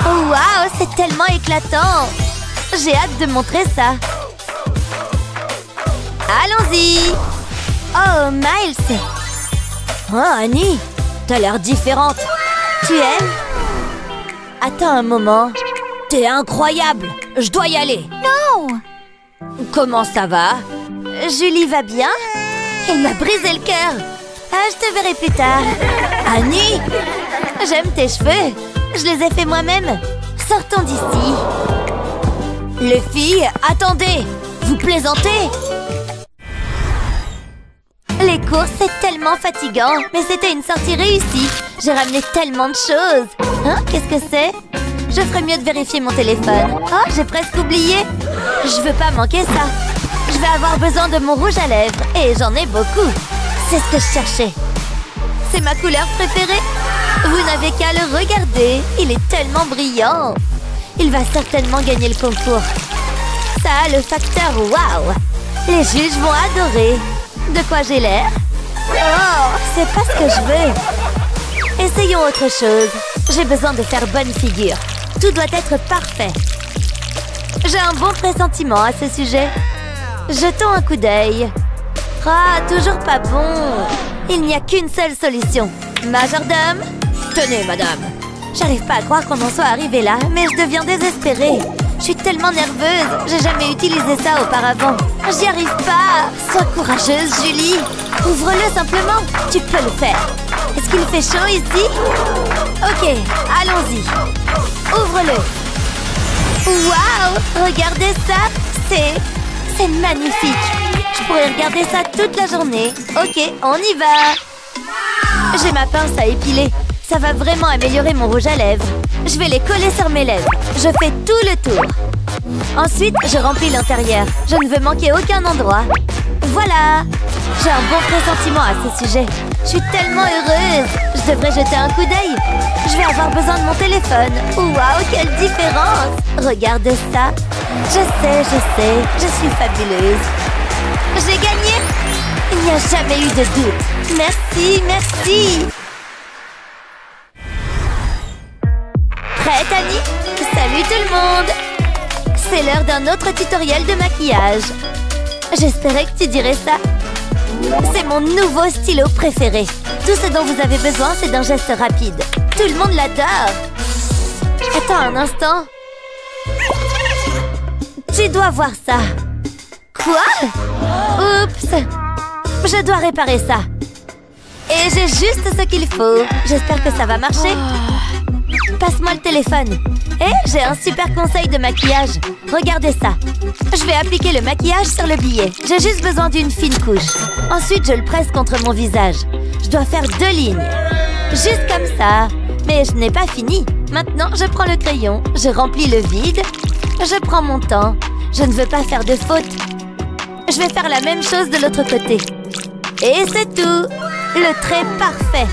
Speaker 1: Oh, waouh, c'est tellement éclatant. J'ai hâte de montrer ça. Allons-y. Oh, Miles. Oh, Annie, t'as l'air différente. Tu aimes? Attends un moment. T'es incroyable. Je dois y aller.
Speaker 2: Non!
Speaker 1: Comment ça va? Julie va bien? Elle m'a brisé le cœur. Ah, je te verrai plus tard. Annie, j'aime tes cheveux. Je les ai faits moi-même. Sortons d'ici. Les filles, attendez. Vous plaisantez? Les courses, c'est tellement fatigant. Mais c'était une sortie réussie. J'ai ramené tellement de choses. Hein? Qu'est-ce que c'est? Je ferais mieux de vérifier mon téléphone. Oh, j'ai presque oublié. Je veux pas manquer ça. Je vais avoir besoin de mon rouge à lèvres. Et j'en ai beaucoup. C'est ce que je cherchais. C'est ma couleur préférée. Vous n'avez qu'à le regarder. Il est tellement brillant. Il va certainement gagner le concours. Ça a le facteur waouh. Les juges vont adorer. De quoi j'ai l'air? Oh, c'est pas ce que je veux. Essayons autre chose. J'ai besoin de faire bonne figure. Tout doit être parfait. J'ai un bon pressentiment à ce sujet. Jetons un coup d'œil. Ah, toujours pas bon. Il n'y a qu'une seule solution. Majordome? Tenez, madame. J'arrive pas à croire qu'on en soit arrivé là, mais je deviens désespérée. Je suis tellement nerveuse. J'ai jamais utilisé ça auparavant. J'y arrive pas. Sois courageuse, Julie. Ouvre-le simplement. Tu peux le faire. Est-ce qu'il fait chaud ici? Ok, allons-y. Ouvre-le. Waouh! Regardez ça. C'est magnifique. Je pourrais regarder ça toute la journée. Ok, on y va. J'ai ma pince à épiler. Ça va vraiment améliorer mon rouge à lèvres. Je vais les coller sur mes lèvres. Je fais tout le tour. Ensuite, je remplis l'intérieur. Je ne veux manquer aucun endroit. Voilà. J'ai un bon pressentiment à ce sujet. Je suis tellement heureuse. Je devrais jeter un coup d'œil. Je vais avoir besoin de mon téléphone. Waouh, quelle différence. Regarde ça. Je sais. Je suis fabuleuse. J'ai gagné. Il n'y a jamais eu de doute. Merci. Prête, Annie? Salut tout le monde! C'est l'heure d'un autre tutoriel de maquillage. J'espérais que tu dirais ça. C'est mon nouveau stylo préféré. Tout ce dont vous avez besoin, c'est d'un geste rapide. Tout le monde l'adore. Attends un instant. Tu dois voir ça. Quoi? Oups! Je dois réparer ça. Et j'ai juste ce qu'il faut. J'espère que ça va marcher. Passe-moi le téléphone. J'ai un super conseil de maquillage. Regardez ça. Je vais appliquer le maquillage sur le billet. J'ai juste besoin d'une fine couche. Ensuite, je le presse contre mon visage. Je dois faire 2 lignes. Juste comme ça. Mais je n'ai pas fini. Maintenant, je prends le crayon. Je remplis le vide. Je prends mon temps. Je ne veux pas faire de faute. Je vais faire la même chose de l'autre côté. Et c'est tout. Le trait parfait.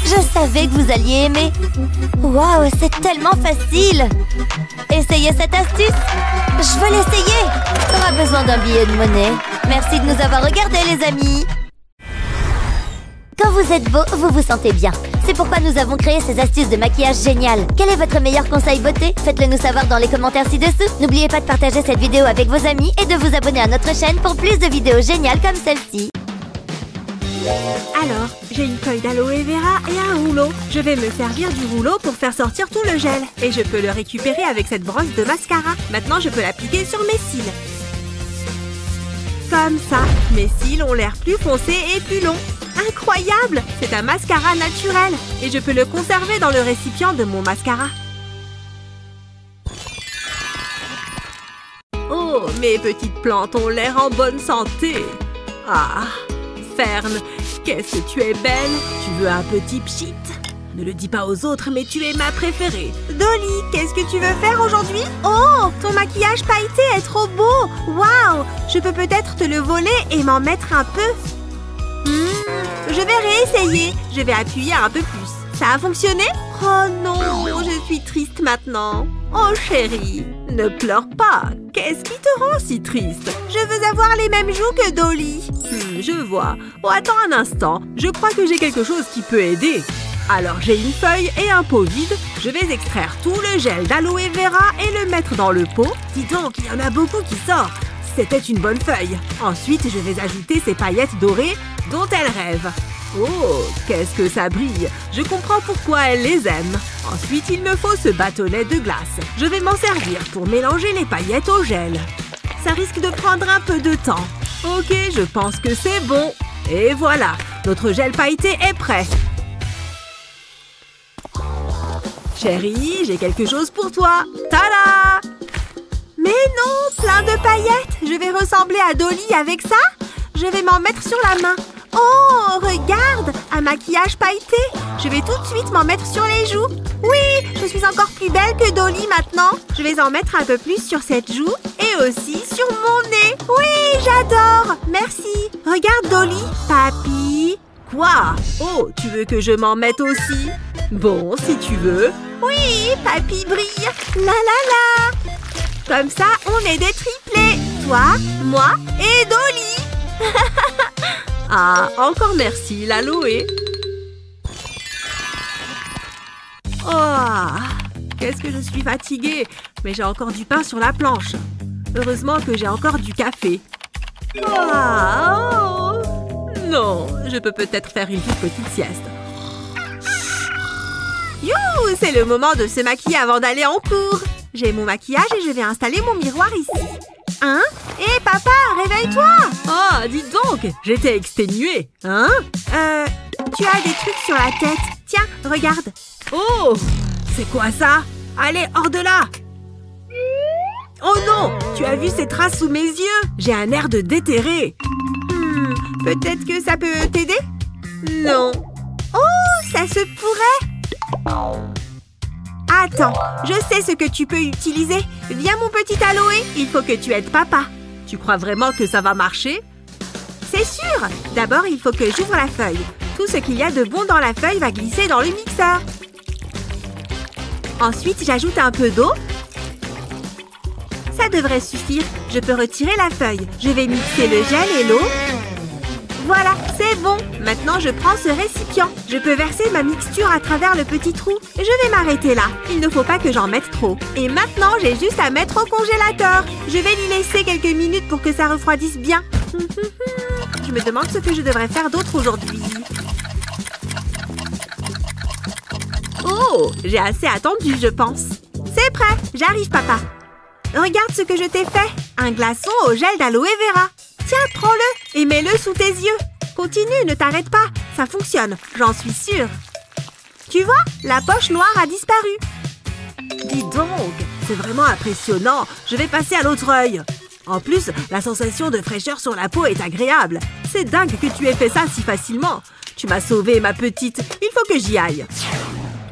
Speaker 1: Je savais que vous alliez aimer. Waouh, c'est tellement facile. Essayez cette astuce. Je veux l'essayer. On aura besoin d'un billet de monnaie. Merci de nous avoir regardés, les amis. Quand vous êtes beau, vous vous sentez bien. C'est pourquoi nous avons créé ces astuces de maquillage géniales. Quel est votre meilleur conseil beauté? Faites-le nous savoir dans les commentaires ci-dessous. N'oubliez pas de partager cette vidéo avec vos amis et de vous abonner à notre chaîne pour plus de vidéos géniales comme celle-ci.
Speaker 4: Alors, j'ai une feuille d'aloe vera et un rouleau. Je vais me servir du rouleau pour faire sortir tout le gel. Et je peux le récupérer avec cette brosse de mascara. Maintenant, je peux l'appliquer sur mes cils. Comme ça, mes cils ont l'air plus foncés et plus longs. Incroyable! C'est un mascara naturel. Et je peux le conserver dans le récipient de mon mascara. Oh, mes petites plantes ont l'air en bonne santé. Ah, Fern, qu'est-ce que tu es belle. Tu veux un petit pchit? Ne le dis pas aux autres, mais tu es ma préférée. Dolly, qu'est-ce que tu veux faire aujourd'hui? Oh, ton maquillage pailleté est trop beau. Waouh, je peux peut-être te le voler et m'en mettre un peu. Je vais réessayer. Je vais appuyer un peu plus. Ça a fonctionné? Oh non, je suis triste maintenant. Oh chérie, ne pleure pas. Qu'est-ce qui te rend si triste? Je veux avoir les mêmes joues que Dolly. Je vois. Oh, attends un instant. Je crois que j'ai quelque chose qui peut aider. Alors, j'ai une feuille et un pot vide. Je vais extraire tout le gel d'aloe vera et le mettre dans le pot. Dis donc, il y en a beaucoup qui sortent. C'était une bonne feuille. Ensuite, je vais ajouter ces paillettes dorées dont elle rêve. Oh, qu'est-ce que ça brille! Je comprends pourquoi elle les aime. Ensuite, il me faut ce bâtonnet de glace. Je vais m'en servir pour mélanger les paillettes au gel. Ça risque de prendre un peu de temps. Ok, je pense que c'est bon. Et voilà, notre gel pailleté est prêt. Chérie, j'ai quelque chose pour toi. Tada! Mais non, plein de paillettes. Je vais ressembler à Dolly avec ça. Je vais m'en mettre sur la main. Oh, regarde, un maquillage pailleté. Je vais tout de suite m'en mettre sur les joues. Oui, je suis encore plus belle que Dolly maintenant. Je vais en mettre un peu plus sur cette joue et aussi sur mon nez. Oui, j'adore. Merci. Regarde Dolly. Papy. Quoi? Oh, tu veux que je m'en mette aussi? Bon, si tu veux. Oui, papy brille. La la la. Comme ça, on est des triplés. Toi, moi et Dolly. Ah, encore merci, l'aloe. Oh, qu'est-ce que je suis fatiguée. Mais j'ai encore du pain sur la planche. Heureusement que j'ai encore du café. Oh, non, je peux peut-être faire une toute petite sieste. Youhou, c'est le moment de se maquiller avant d'aller en cours. J'ai mon maquillage et je vais installer mon miroir ici. Hein? Hé, papa, réveille-toi! Oh, dis donc, j'étais exténuée. Hein? Tu as des trucs sur la tête. Tiens, regarde. Oh! C'est quoi ça? Allez, hors de là! Oh non! Tu as vu ces traces sous mes yeux? J'ai un air de déterré. Peut-être que ça peut t'aider? Non. Oh, ça se pourrait! Attends, je sais ce que tu peux utiliser. Viens, mon petit aloe, il faut que tu aides papa. Tu crois vraiment que ça va marcher? C'est sûr! D'abord, il faut que j'ouvre la feuille. Tout ce qu'il y a de bon dans la feuille va glisser dans le mixeur. Ensuite, j'ajoute un peu d'eau. Ça devrait suffire. Je peux retirer la feuille. Je vais mixer le gel et l'eau. Voilà, c'est bon. Maintenant, je prends ce récipient. Je peux verser ma mixture à travers le petit trou. Je vais m'arrêter là. Il ne faut pas que j'en mette trop. Et maintenant, j'ai juste à mettre au congélateur. Je vais l'y laisser quelques minutes pour que ça refroidisse bien. Je me demande ce que je devrais faire d'autre aujourd'hui. Oh, j'ai assez attendu, je pense. C'est prêt. J'arrive, papa. Regarde ce que je t'ai fait. Un glaçon au gel d'aloe vera. Tiens, prends-le et mets-le sous tes yeux. Continue, ne t'arrête pas. Ça fonctionne, j'en suis sûre. Tu vois, la poche noire a disparu. Dis donc, c'est vraiment impressionnant. Je vais passer à l'autre œil. En plus, la sensation de fraîcheur sur la peau est agréable. C'est dingue que tu aies fait ça si facilement. Tu m'as sauvée, ma petite. Il faut que j'y aille.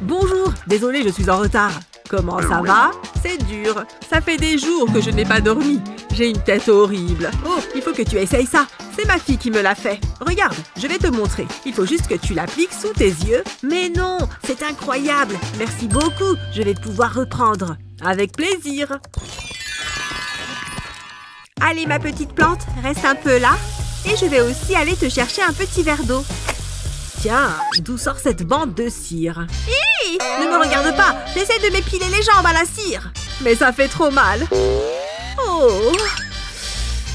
Speaker 4: Bonjour, désolée, je suis en retard. Comment ça va? C'est dur. Ça fait des jours que je n'ai pas dormi. J'ai une tête horrible. Oh, il faut que tu essayes ça. C'est ma fille qui me l'a fait. Regarde, je vais te montrer. Il faut juste que tu l'appliques sous tes yeux. Mais non, c'est incroyable. Merci beaucoup. Je vais pouvoir reprendre. Avec plaisir. Allez, ma petite plante, reste un peu là. Et je vais aussi aller te chercher un petit verre d'eau. Tiens, d'où sort cette bande de cire? Hi! Ne me regarde pas. J'essaie de m'épiler les jambes à la cire. Mais ça fait trop mal. Oh!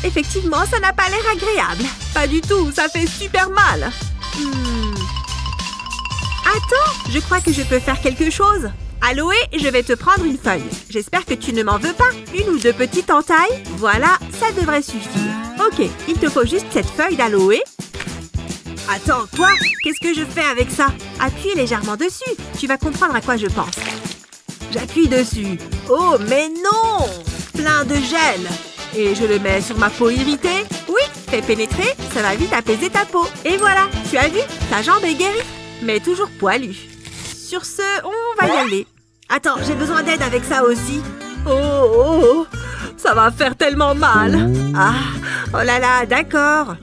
Speaker 4: Effectivement, ça n'a pas l'air agréable. Pas du tout, ça fait super mal. Attends, je crois que je peux faire quelque chose. Aloe, je vais te prendre une feuille. J'espère que tu ne m'en veux pas. Une ou deux petites entailles. Voilà, ça devrait suffire. Ok, il te faut juste cette feuille d'aloe. Attends, quoi? Qu'est-ce que je fais avec ça? Appuie légèrement dessus. Tu vas comprendre à quoi je pense. J'appuie dessus. Oh, mais non! Plein de gel. Et je le mets sur ma peau irritée. Oui, fais pénétrer, ça va vite apaiser ta peau. Et voilà, tu as vu? Ta jambe est guérie. Mais toujours poilue. Sur ce, on va y aller. Attends, j'ai besoin d'aide avec ça aussi. Oh, ça va faire tellement mal. Ah, oh là là, d'accord.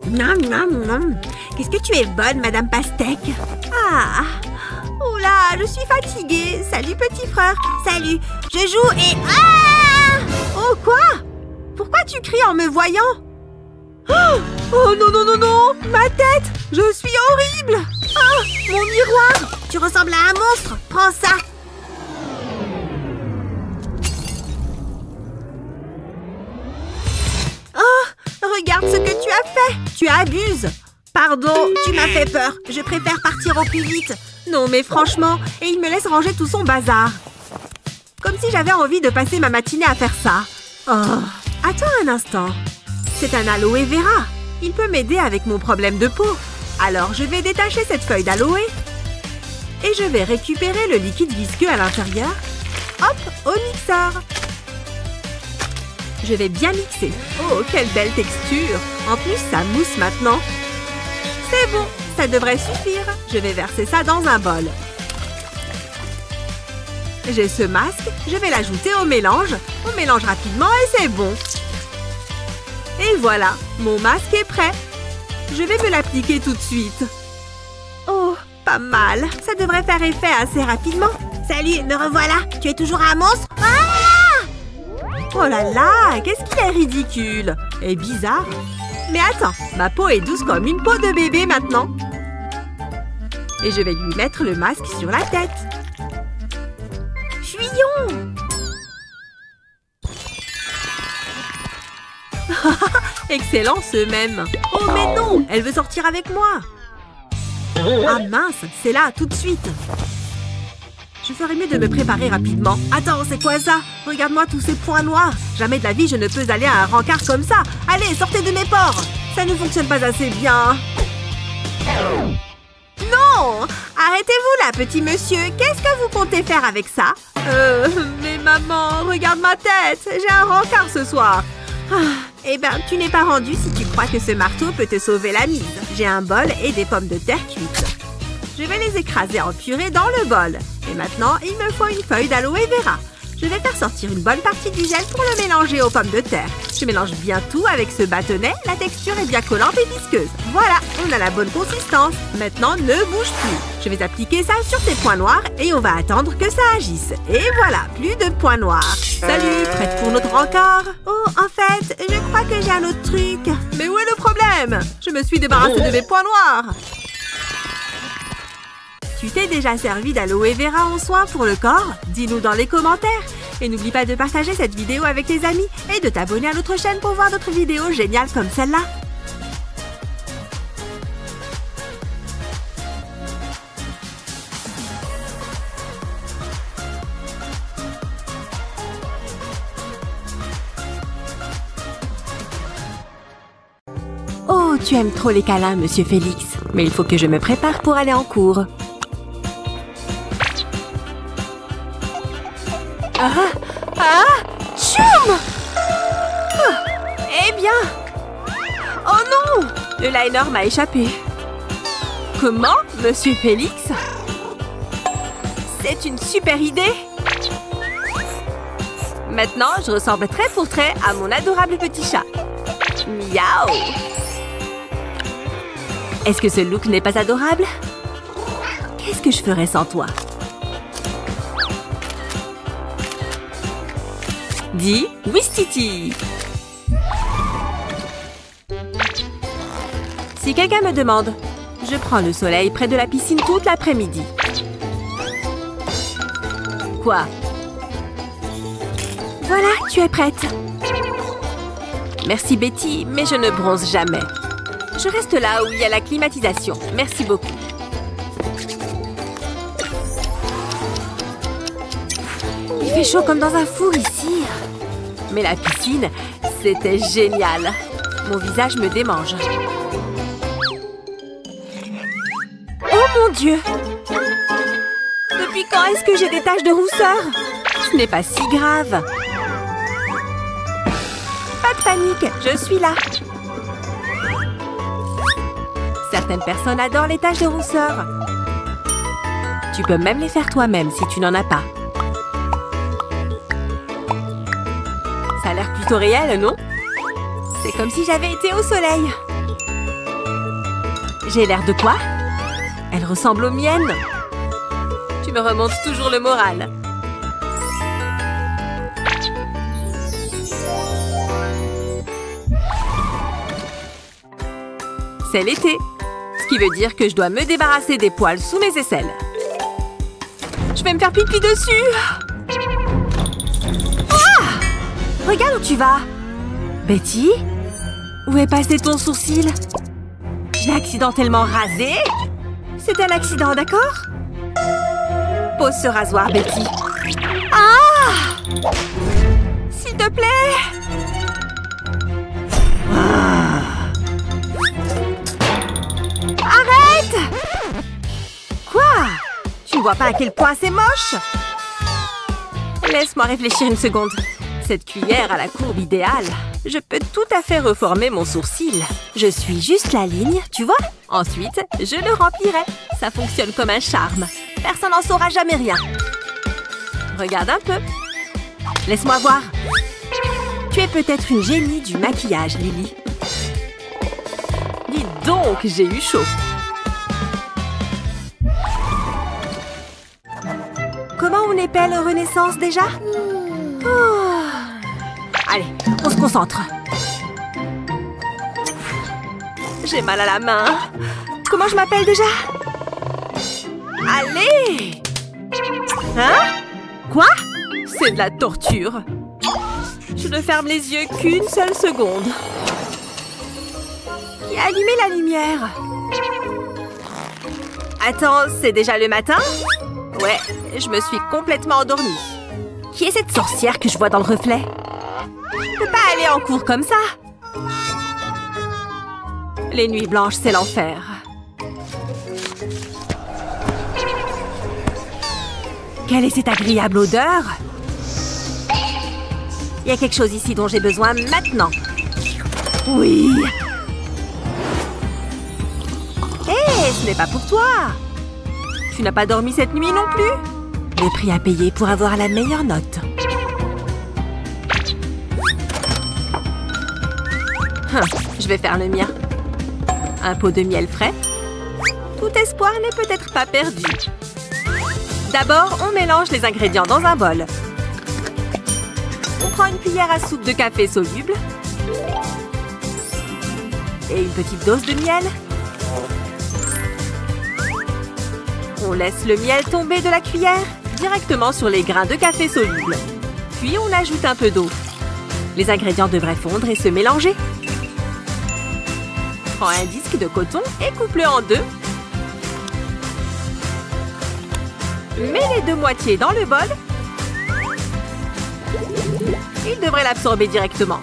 Speaker 4: Nom, nom, nom. Qu'est-ce que tu es bonne, Madame Pastèque. Ah, oh là, je suis fatiguée. Salut, petit frère. Salut, je joue et... Ah! Oh, quoi? Pourquoi tu cries en me voyant? Oh non, non, non, non! Ma tête! Je suis horrible! Ah, mon miroir!
Speaker 3: Tu ressembles à un monstre. Prends ça.
Speaker 4: Oh, regarde ce que tu as fait! Tu abuses! Pardon,
Speaker 3: Tu m'as fait peur. Je préfère partir au plus vite.
Speaker 4: non mais franchement, et il me laisse ranger tout son bazar. Comme si j'avais envie de passer ma matinée à faire ça. Oh, attends un instant. C'est un aloe vera. Il peut m'aider avec mon problème de peau. Alors je vais détacher cette feuille d'aloe. Et je vais récupérer le liquide visqueux à l'intérieur. Hop, au mixeur. Je vais bien mixer. Oh, quelle belle texture. En plus, ça mousse maintenant. C'est bon, ça devrait suffire. Je vais verser ça dans un bol. J'ai ce masque, je vais l'ajouter au mélange. On mélange rapidement et c'est bon. Et voilà, mon masque est prêt. Je vais me l'appliquer tout de suite. Oh, pas mal. Ça devrait faire effet assez rapidement.
Speaker 3: Salut, me revoilà. Tu es toujours un monstre?
Speaker 4: Oh là là, qu'est-ce qu'il est ridicule et bizarre. Mais attends, ma peau est douce comme une peau de bébé maintenant. Et je vais lui mettre le masque sur la tête. Fuyons! Excellent ce même. Oh mais non, elle veut sortir avec moi. Ah mince, c'est là, tout de suite. Je ferais mieux de me préparer rapidement. Attends, c'est quoi ça? Regarde-moi tous ces points noirs. Jamais de la vie je ne peux aller à un rencard comme ça. Allez, sortez de mes pores. Ça ne fonctionne pas assez bien. Non! Arrêtez-vous là, petit monsieur. Qu'est-ce que vous comptez faire avec ça? Mais maman, regarde ma tête. J'ai un rencard ce soir. Ah, eh ben, tu n'es pas rendu si tu crois que ce marteau peut te sauver la mise. J'ai un bol et des pommes de terre cuites. Je vais les écraser en purée dans le bol. Et maintenant, il me faut une feuille d'aloe vera. Je vais faire sortir une bonne partie du gel pour le mélanger aux pommes de terre. Je mélange bien tout avec ce bâtonnet. La texture est bien collante et visqueuse. Voilà, on a la bonne consistance. Maintenant, ne bouge plus. Je vais appliquer ça sur tes points noirs et on va attendre que ça agisse. Et voilà, plus de points noirs. Salut, prête pour notre rencard? Oh, en fait, je crois que j'ai un autre truc. Mais où est le problème? Je me suis débarrassée de mes points noirs. Tu t'es déjà servi d'aloe vera en soin pour le corps? Dis-nous dans les commentaires. Et n'oublie pas de partager cette vidéo avec tes amis et de t'abonner à notre chaîne pour voir d'autres vidéos géniales comme celle-là. Oh, tu aimes trop les câlins, Monsieur Félix. Mais il faut que je me prépare pour aller en cours. Tchoum! Eh bien! Oh non! Le liner m'a échappé. Comment, Monsieur Félix? C'est une super idée! Maintenant, je ressemble trait pour trait à mon adorable petit chat. Miaou! Est-ce que ce look n'est pas adorable? Qu'est-ce que je ferais sans toi? Dis Wistiti. Si quelqu'un me demande, je prends le soleil près de la piscine toute l'après-midi. Quoi? Voilà, tu es prête. Merci Betty, mais je ne bronze jamais. Je reste là où il y a la climatisation. Merci beaucoup. Il fait chaud comme dans un four ici. Mais la piscine, c'était génial. Mon visage me démange. Oh mon Dieu! Depuis quand est-ce que j'ai des taches de rousseur? Ce n'est pas si grave. Pas de panique, je suis là. Certaines personnes adorent les taches de rousseur. Tu peux même les faire toi-même si tu n'en as pas. Ça a l'air plutôt réel, non? C'est comme si j'avais été au soleil. J'ai l'air de quoi? Elle ressemble aux miennes. Tu me remontes toujours le moral. C'est l'été. Ce qui veut dire que je dois me débarrasser des poils sous mes aisselles. Je vais me faire pipi dessus. Ah! Regarde où tu vas. Betty? Où est passé ton sourcil? Je l'ai accidentellement rasé? C'est un accident, d'accord? Pose ce rasoir, Betty. Ah! S'il te plaît! Ah! Arrête! Quoi? Tu ne vois pas à quel point c'est moche? Laisse-moi réfléchir une seconde. Cette cuillère a la courbe idéale. Je peux tout à fait reformer mon sourcil. Je suis juste la ligne, tu vois? Ensuite, je le remplirai. Ça fonctionne comme un charme. Personne n'en saura jamais rien. Regarde un peu. Laisse-moi voir. Tu es peut-être une génie du maquillage, Lily. Dis donc, j'ai eu chaud. Comment on épelle Renaissance déjà? Oh. Allez, on se concentre. J'ai mal à la main. Comment je m'appelle déjà? Allez! Hein? Quoi? C'est de la torture. Je ne ferme les yeux qu'une seule seconde. Qui a allumé la lumière? Attends, c'est déjà le matin? Ouais, je me suis complètement endormie. Qui est cette sorcière que je vois dans le reflet? Je peux pas aller en cours comme ça. Les nuits blanches, c'est l'enfer. Quelle est cette agréable odeur? Il y a quelque chose ici dont j'ai besoin maintenant. Oui. Hé, ce n'est pas pour toi. Tu n'as pas dormi cette nuit non plus? Le prix à payer pour avoir la meilleure note. Je vais faire le mien. Un pot de miel frais. Tout espoir n'est peut-être pas perdu. D'abord, on mélange les ingrédients dans un bol. On prend une cuillère à soupe de café soluble. Et une petite dose de miel. On laisse le miel tomber de la cuillère directement sur les grains de café soluble. Puis on ajoute un peu d'eau. Les ingrédients devraient fondre et se mélanger. Prends un disque de coton et coupe-le en deux. Mets les deux moitiés dans le bol. Il devrait l'absorber directement.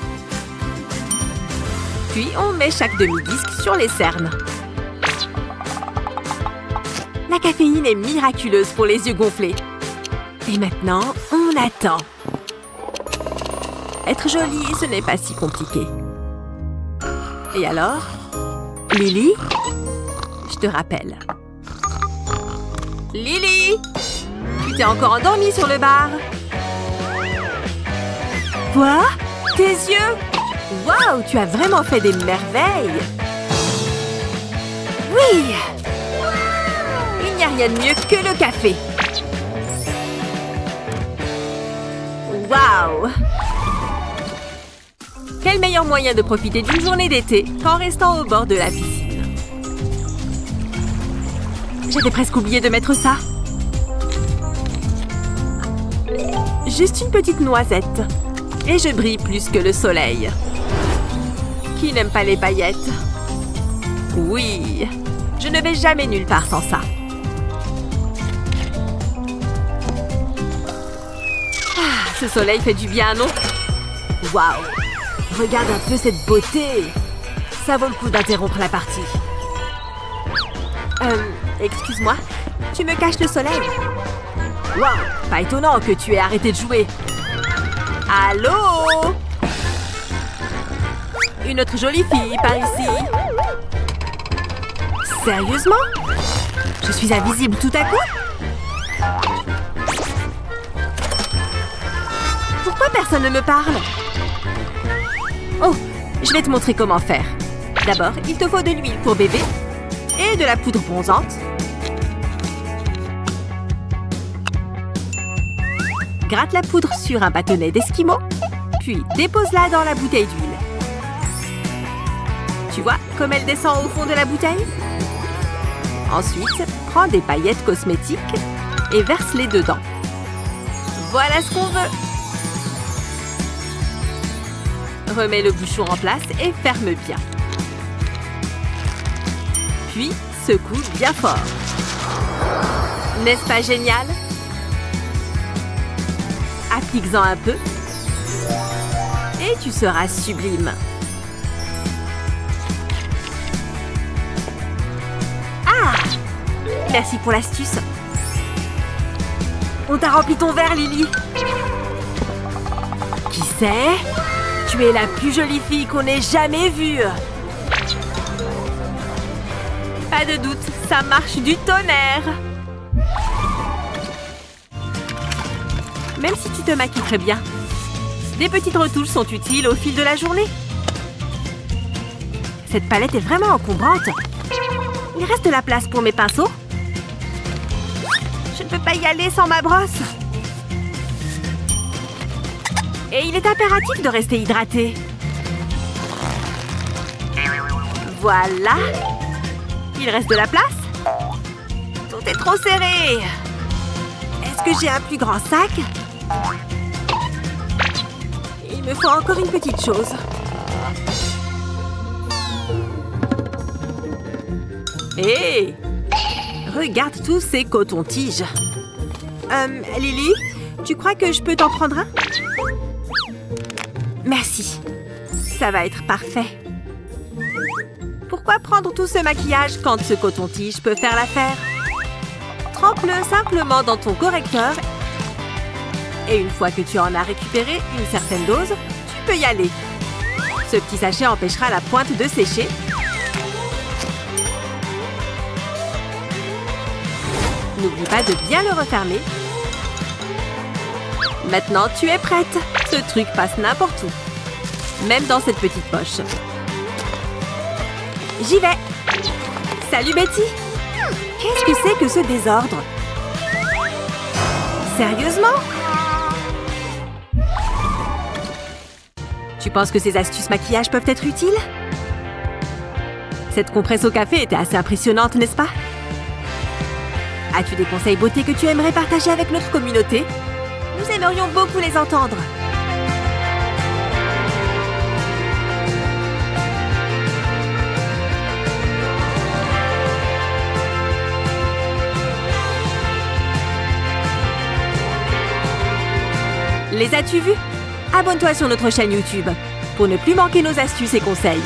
Speaker 4: Puis on met chaque demi-disque sur les cernes. La caféine est miraculeuse pour les yeux gonflés. Et maintenant, on attend. Être jolie, ce n'est pas si compliqué. Et alors? Lily? Je te rappelle. Lily! Tu t'es encore endormie sur le bar. Quoi? Tes yeux? Waouh, tu as vraiment fait des merveilles! Oui! Il n'y a rien de mieux que le café. Waouh! Quel meilleur moyen de profiter d'une journée d'été qu'en restant au bord de la piscine. J'avais presque oublié de mettre ça. Juste une petite noisette. Et je brille plus que le soleil. Qui n'aime pas les paillettes? Oui, je ne vais jamais nulle part sans ça. Ah, ce soleil fait du bien, non? Waouh! Regarde un peu cette beauté! Ça vaut le coup d'interrompre la partie. Excuse-moi, tu me caches le soleil? Waouh! Pas étonnant que tu aies arrêté de jouer. Allô? Une autre jolie fille par ici. Sérieusement? Je suis invisible tout à coup? Pourquoi personne ne me parle? Oh, je vais te montrer comment faire. D'abord, il te faut de l'huile pour bébé et de la poudre bronzante. Gratte la poudre sur un bâtonnet d'esquimau, puis dépose-la dans la bouteille d'huile. Tu vois, comme elle descend au fond de la bouteille. Ensuite, prends des paillettes cosmétiques et verse-les dedans. Voilà ce qu'on veut. Remets le bouchon en place et ferme bien. Puis, secoue bien fort. N'est-ce pas génial? Applique-en un peu. Et tu seras sublime. Ah! Merci pour l'astuce. On t'a rempli ton verre, Lily. Qui sait? Tu es la plus jolie fille qu'on ait jamais vue. Pas de doute, ça marche du tonnerre. Même si tu te maquilles très bien, des petites retouches sont utiles au fil de la journée. Cette palette est vraiment encombrante. Il reste de la place pour mes pinceaux. Je ne peux pas y aller sans ma brosse. Et il est impératif de rester hydraté. Voilà. Il reste de la place. Tout est trop serré. Est-ce que j'ai un plus grand sac? Il me faut encore une petite chose. Hé! Regarde tous ces cotons-tiges. Lily, tu crois que je peux t'en prendre un? Merci. Ça va être parfait. Pourquoi prendre tout ce maquillage quand ce coton-tige peut faire l'affaire? Trempe-le simplement dans ton correcteur. Et une fois que tu en as récupéré une certaine dose, tu peux y aller. Ce petit sachet empêchera la pointe de sécher. N'oublie pas de bien le refermer. Maintenant, tu es prête. Ce truc passe n'importe où. Même dans cette petite poche. J'y vais. Salut Betty. Qu'est-ce que c'est que ce désordre? Sérieusement? Tu penses que ces astuces maquillage peuvent être utiles? Cette compresse au café était assez impressionnante, n'est-ce pas? As-tu des conseils beauté que tu aimerais partager avec notre communauté? Nous aimerions beaucoup les entendre. Les as-tu vus? Abonne-toi sur notre chaîne YouTube pour ne plus manquer nos astuces et conseils.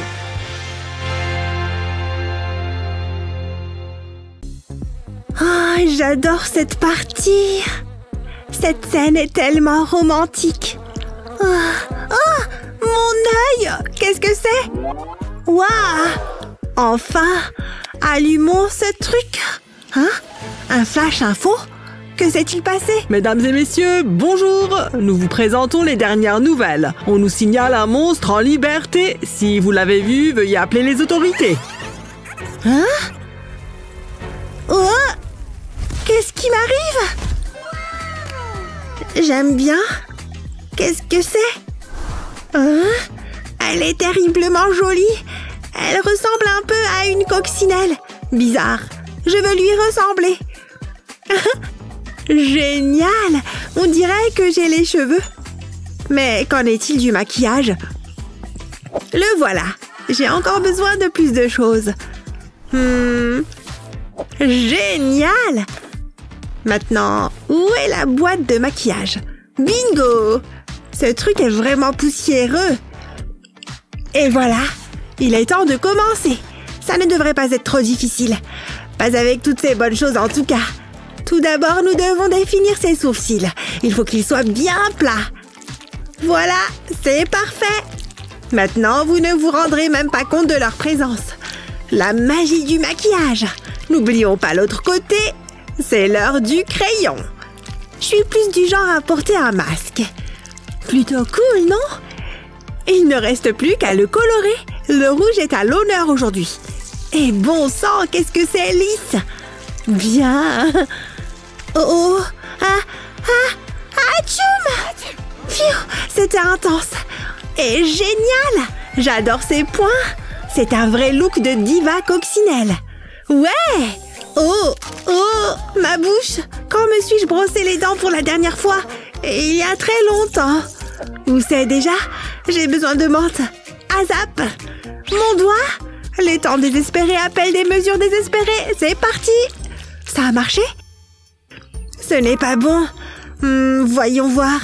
Speaker 3: Oh, j'adore cette partie. Cette scène est tellement romantique. Oh, oh, mon œil! Qu'est-ce que c'est? Waouh! Enfin! Allumons ce truc. Hein? Un flash info? Que s'est-il passé?
Speaker 6: Mesdames et messieurs, bonjour! Nous vous présentons les dernières nouvelles. On nous signale un monstre en liberté. Si vous l'avez vu, veuillez appeler les autorités.
Speaker 3: Hein? Oh! Qu'est-ce qui m'arrive? J'aime bien. Qu'est-ce que c'est? Hein? Elle est terriblement jolie. Elle ressemble un peu à une coccinelle. Bizarre. Je veux lui ressembler. Génial! On dirait que j'ai les cheveux. Mais qu'en est-il du maquillage? Le voilà. J'ai encore besoin de plus de choses. Génial! Maintenant, où est la boîte de maquillage? Bingo! Ce truc est vraiment poussiéreux. Et voilà, il est temps de commencer. Ça ne devrait pas être trop difficile. Pas avec toutes ces bonnes choses en tout cas. Tout d'abord, nous devons définir ses sourcils. Il faut qu'ils soient bien plats. Voilà, c'est parfait. Maintenant, vous ne vous rendrez même pas compte de leur présence. La magie du maquillage. N'oublions pas l'autre côté. C'est l'heure du crayon. Je suis plus du genre à porter un masque. Plutôt cool, non? Il ne reste plus qu'à le colorer. Le rouge est à l'honneur aujourd'hui. Et bon sang, qu'est-ce que c'est lisse! Bien. Oh oh. Tchoum! Pfiou, c'était intense. Et génial! J'adore ces points. C'est un vrai look de diva coccinelle. Ouais! Oh! Oh! Ma bouche! Quand me suis-je brossé les dents pour la dernière fois? Il y a très longtemps. Où c'est déjà? J'ai besoin de menthe. Azap! Mon doigt? Les temps désespérés appellent des mesures désespérées. C'est parti! Ça a marché? Ce n'est pas bon. Voyons voir.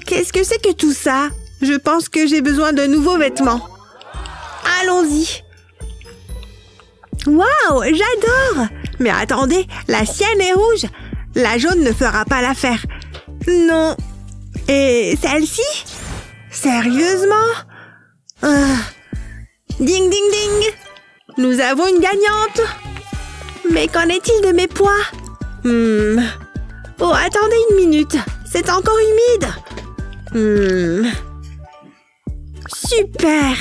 Speaker 3: Qu'est-ce que c'est que tout ça? Je pense que j'ai besoin de nouveaux vêtements. Allons-y. Waouh, j'adore! Mais attendez, la sienne est rouge. La jaune ne fera pas l'affaire. Non. Et celle-ci? Sérieusement? Ding, ding, ding! Nous avons une gagnante! Mais qu'en est-il de mes pois? Oh, attendez une minute. C'est encore humide. Super!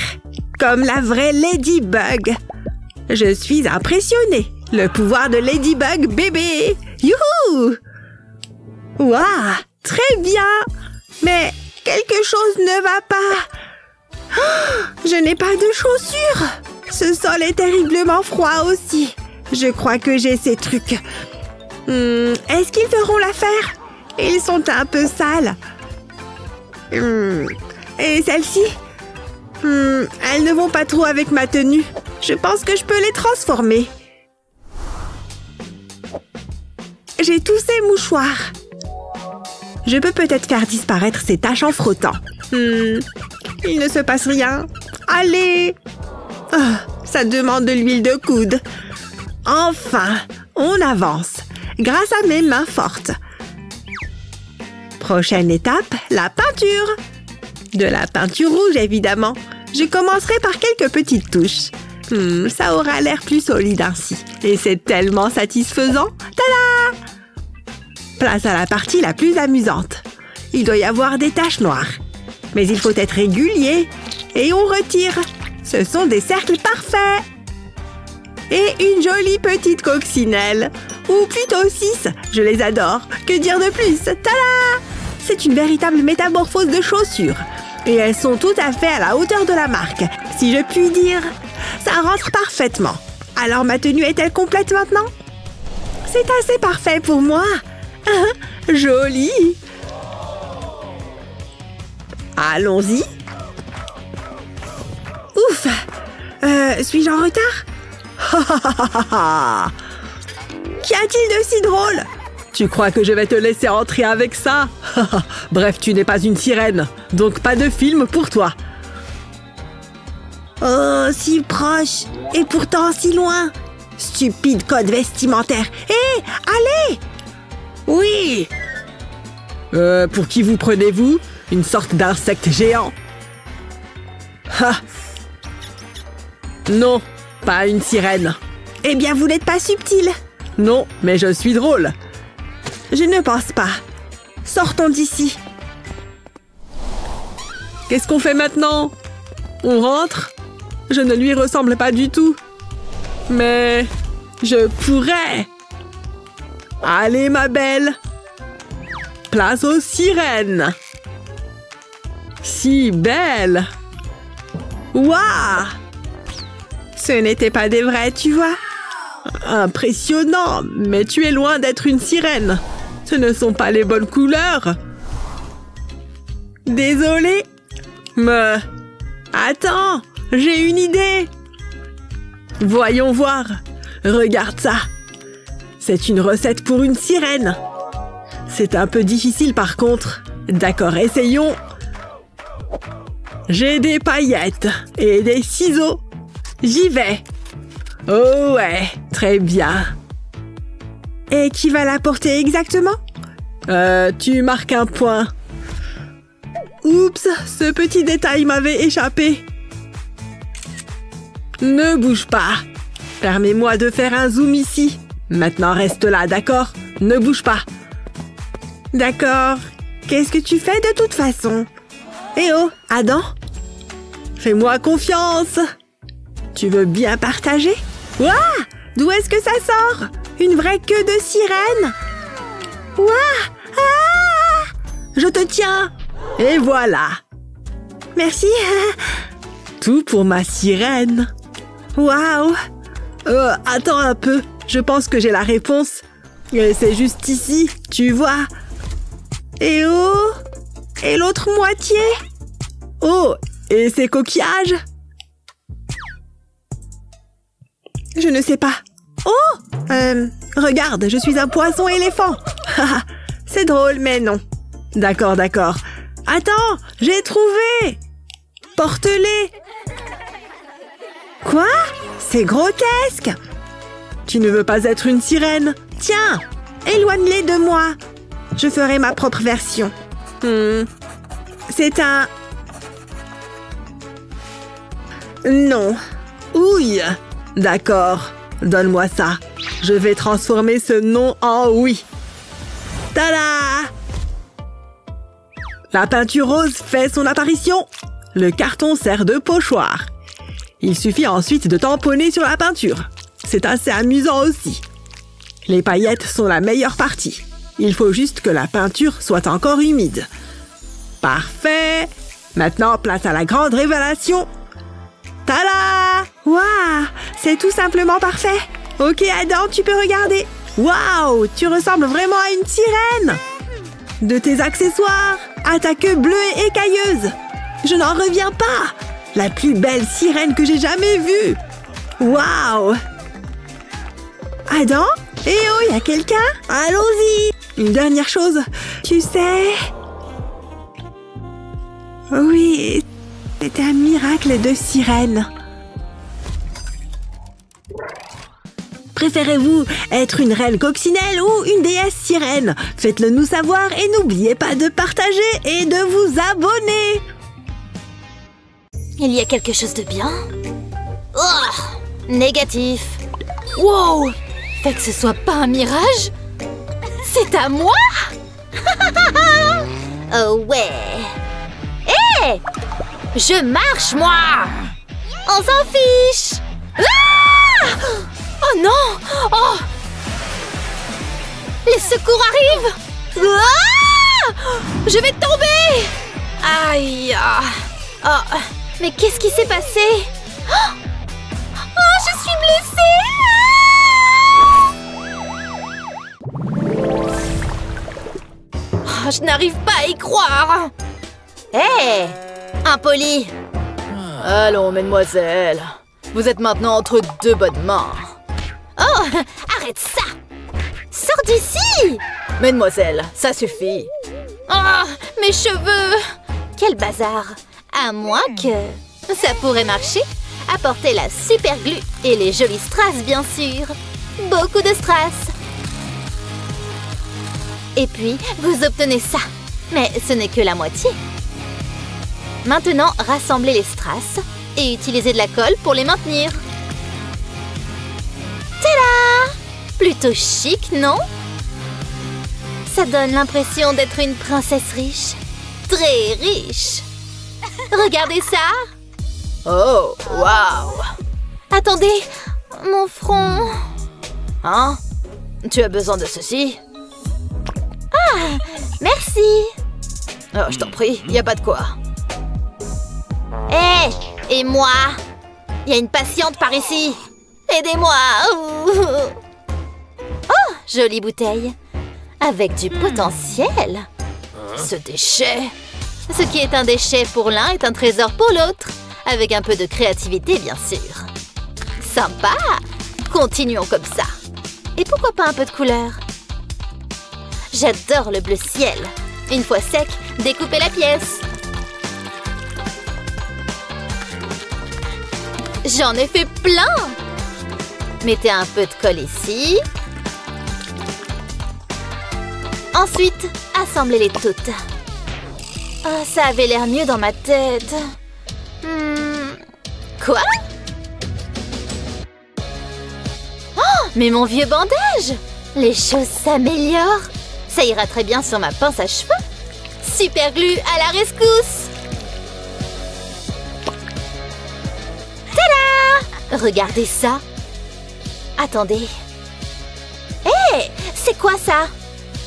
Speaker 3: Comme la vraie Ladybug. Je suis impressionnée. Le pouvoir de Ladybug bébé. Youhou! Waouh! Très bien! Mais quelque chose ne va pas. Je n'ai pas de chaussures. Ce sol est terriblement froid aussi. Je crois que j'ai ces trucs. Est-ce qu'ils feront l'affaire? Ils sont un peu sales. Et celles-ci? Elles ne vont pas trop avec ma tenue. Je pense que je peux les transformer. J'ai tous ces mouchoirs. Je peux peut-être faire disparaître ces taches en frottant. Il ne se passe rien. Allez! Ça demande de l'huile de coude. Enfin, on avance, grâce à mes mains fortes. Prochaine étape, la peinture. De la peinture rouge, évidemment. Je commencerai par quelques petites touches. Ça aura l'air plus solide ainsi. Et c'est tellement satisfaisant. Tada! Place à la partie la plus amusante. Il doit y avoir des taches noires. Mais il faut être régulier. Et on retire. Ce sont des cercles parfaits. Et une jolie petite coccinelle. Ou plutôt 6. Je les adore. Que dire de plus? Tada! C'est une véritable métamorphose de chaussures. Et elles sont tout à fait à la hauteur de la marque. Si je puis dire, ça rentre parfaitement. Alors ma tenue est-elle complète maintenant? C'est assez parfait pour moi. Joli. Allons-y. Ouf. Suis-je en retard? Qu'y a-t-il de si drôle?
Speaker 6: Tu crois que je vais te laisser entrer avec ça? Bref, tu n'es pas une sirène, donc pas de film pour toi.
Speaker 3: Oh, si proche, et pourtant si loin. Stupide code vestimentaire. Hé, allez! Oui!
Speaker 6: Pour qui vous prenez-vous? Une sorte d'insecte géant? Non, pas une sirène.
Speaker 3: Eh bien, vous n'êtes pas subtil.
Speaker 6: Non, mais je suis drôle.
Speaker 3: Je ne pense pas. Sortons d'ici.
Speaker 6: Qu'est-ce qu'on fait maintenant? On rentre? Je ne lui ressemble pas du tout. Mais je pourrais. Allez, ma belle. Place aux sirènes. Si belle.
Speaker 3: Waouh! Ce n'était pas des vrais, tu vois.
Speaker 6: Impressionnant, mais tu es loin d'être une sirène. Ce ne sont pas les bonnes couleurs.
Speaker 3: Désolée.
Speaker 6: Mais...
Speaker 3: Attends, j'ai une idée.
Speaker 6: Voyons voir. Regarde ça. C'est une recette pour une sirène. C'est un peu difficile par contre. D'accord, essayons. J'ai des paillettes et des ciseaux. J'y vais. Oh ouais, très bien.
Speaker 3: Et qui va la porter exactement?
Speaker 6: Tu marques un point. Oups, ce petit détail m'avait échappé. Ne bouge pas. Permets-moi de faire un zoom ici. Maintenant reste là, d'accord? Ne bouge pas.
Speaker 3: D'accord. Qu'est-ce que tu fais de toute façon? Eh oh, Adam?
Speaker 6: Fais-moi confiance.
Speaker 3: Tu veux bien partager? Ouah! D'où est-ce que ça sort? Une vraie queue de sirène? Ouah! Ah! Je te tiens!
Speaker 6: Et voilà!
Speaker 3: Merci!
Speaker 6: Tout pour ma sirène. Waouh! Attends un peu. Je pense que j'ai la réponse. C'est juste ici, tu vois. Et oh! Et l'autre moitié? Oh! Et ces coquillages? Je ne sais pas. Oh! Regarde, je suis un poisson éléphant. C'est drôle, mais non. D'accord, d'accord. Attends, j'ai trouvé! Porte-les! Quoi? C'est grotesque! Tu ne veux pas être une sirène? Tiens, éloigne-les de moi. Je ferai ma propre version. C'est un... Non. Ouille. D'accord, donne-moi ça. Je vais transformer ce non en oui. Tada! La peinture rose fait son apparition. Le carton sert de pochoir. Il suffit ensuite de tamponner sur la peinture. C'est assez amusant aussi. Les paillettes sont la meilleure partie. Il faut juste que la peinture soit encore humide. Parfait! Maintenant, place à la grande révélation. Tada! Waouh! C'est tout simplement parfait. Ok, Adam, tu peux regarder. Waouh! Tu ressembles vraiment à une sirène. De tes accessoires à ta queue bleue et écailleuse. Je n'en reviens pas. La plus belle sirène que j'ai jamais vue. Waouh! Adam? Eh oh, il y a quelqu'un? Allons-y! Une dernière chose, tu sais... Oui, c'était un miracle de sirène. Préférez-vous être une reine coccinelle ou une déesse sirène? Faites-le nous savoir et n'oubliez pas de partager et de vous abonner.
Speaker 1: Il y a quelque chose de bien? Oh, négatif. Wow! Fait que ce soit pas un mirage? C'est à moi? Oh ouais! Hé! Je marche, moi! On s'en fiche! Ah! Oh non! Oh! Les secours arrivent! Ah! Je vais tomber! Aïe! Oh! Mais qu'est-ce qui s'est passé? Oh! Je suis blessée! Oh, je n'arrive pas à y croire! Hé! Hey, impoli!
Speaker 7: Allons, mademoiselle. Vous êtes maintenant entre deux bonnes mains.
Speaker 1: Oh! Arrête ça! Sors d'ici!
Speaker 7: Mademoiselle, ça suffit.
Speaker 1: Oh! Mes cheveux! Quel bazar! À moins que... ça pourrait marcher. Apportez la super glue et les jolies strass, bien sûr. Beaucoup de strass. Et puis, vous obtenez ça. Mais ce n'est que la moitié. Maintenant, rassemblez les strass et utilisez de la colle pour les maintenir. Tada! Plutôt chic, non? Ça donne l'impression d'être une princesse riche. Très riche. Regardez ça!
Speaker 7: Oh, waouh!
Speaker 1: Attendez, mon front...
Speaker 7: Hein? Tu as besoin de ceci?
Speaker 1: Ah, merci!
Speaker 7: Oh, je t'en prie, y a pas de quoi.
Speaker 1: Hé! Hey, et moi? Il y a une patiente par ici! Aidez-moi! Oh, jolie bouteille! Avec du potentiel!
Speaker 7: Ce déchet!
Speaker 1: Ce qui est un déchet pour l'un est un trésor pour l'autre. Avec un peu de créativité, bien sûr. Sympa! Continuons comme ça. Et pourquoi pas un peu de couleur? J'adore le bleu ciel. Une fois sec, découpez la pièce. J'en ai fait plein! Mettez un peu de colle ici. Ensuite, assemblez-les toutes. Oh, ça avait l'air mieux dans ma tête. Quoi? Oh, mais mon vieux bandage! Les choses s'améliorent. Ça ira très bien sur ma pince à cheveux. Super glue à la rescousse! Tada! Regardez ça. Attendez. Hé! Hey, c'est quoi ça?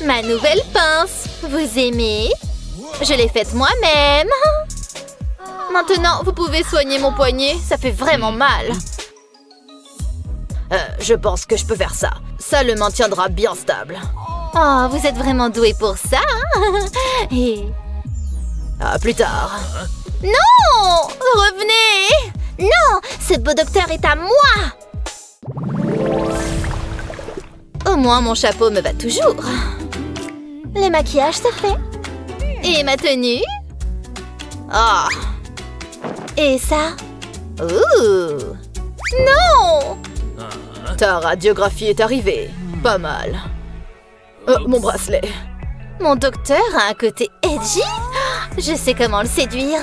Speaker 1: Ma nouvelle pince. Vous aimez? Je l'ai faite moi-même.
Speaker 7: Maintenant, vous pouvez soigner mon poignet. Ça fait vraiment mal. Je pense que je peux faire ça. Ça le maintiendra bien stable.
Speaker 1: Oh, vous êtes vraiment doué pour ça, hein? Et...
Speaker 7: À plus tard.
Speaker 1: Non! Revenez! Non! Ce beau docteur est à moi!
Speaker 7: Au moins, mon chapeau me va toujours.
Speaker 1: Le maquillage, c'est fait.
Speaker 7: Et ma tenue? Ah!
Speaker 1: Et ça?
Speaker 7: Ouh!
Speaker 1: Non!
Speaker 7: Ta radiographie est arrivée. Pas mal. Mon bracelet.
Speaker 1: Mon docteur a un côté edgy. Je sais comment le séduire.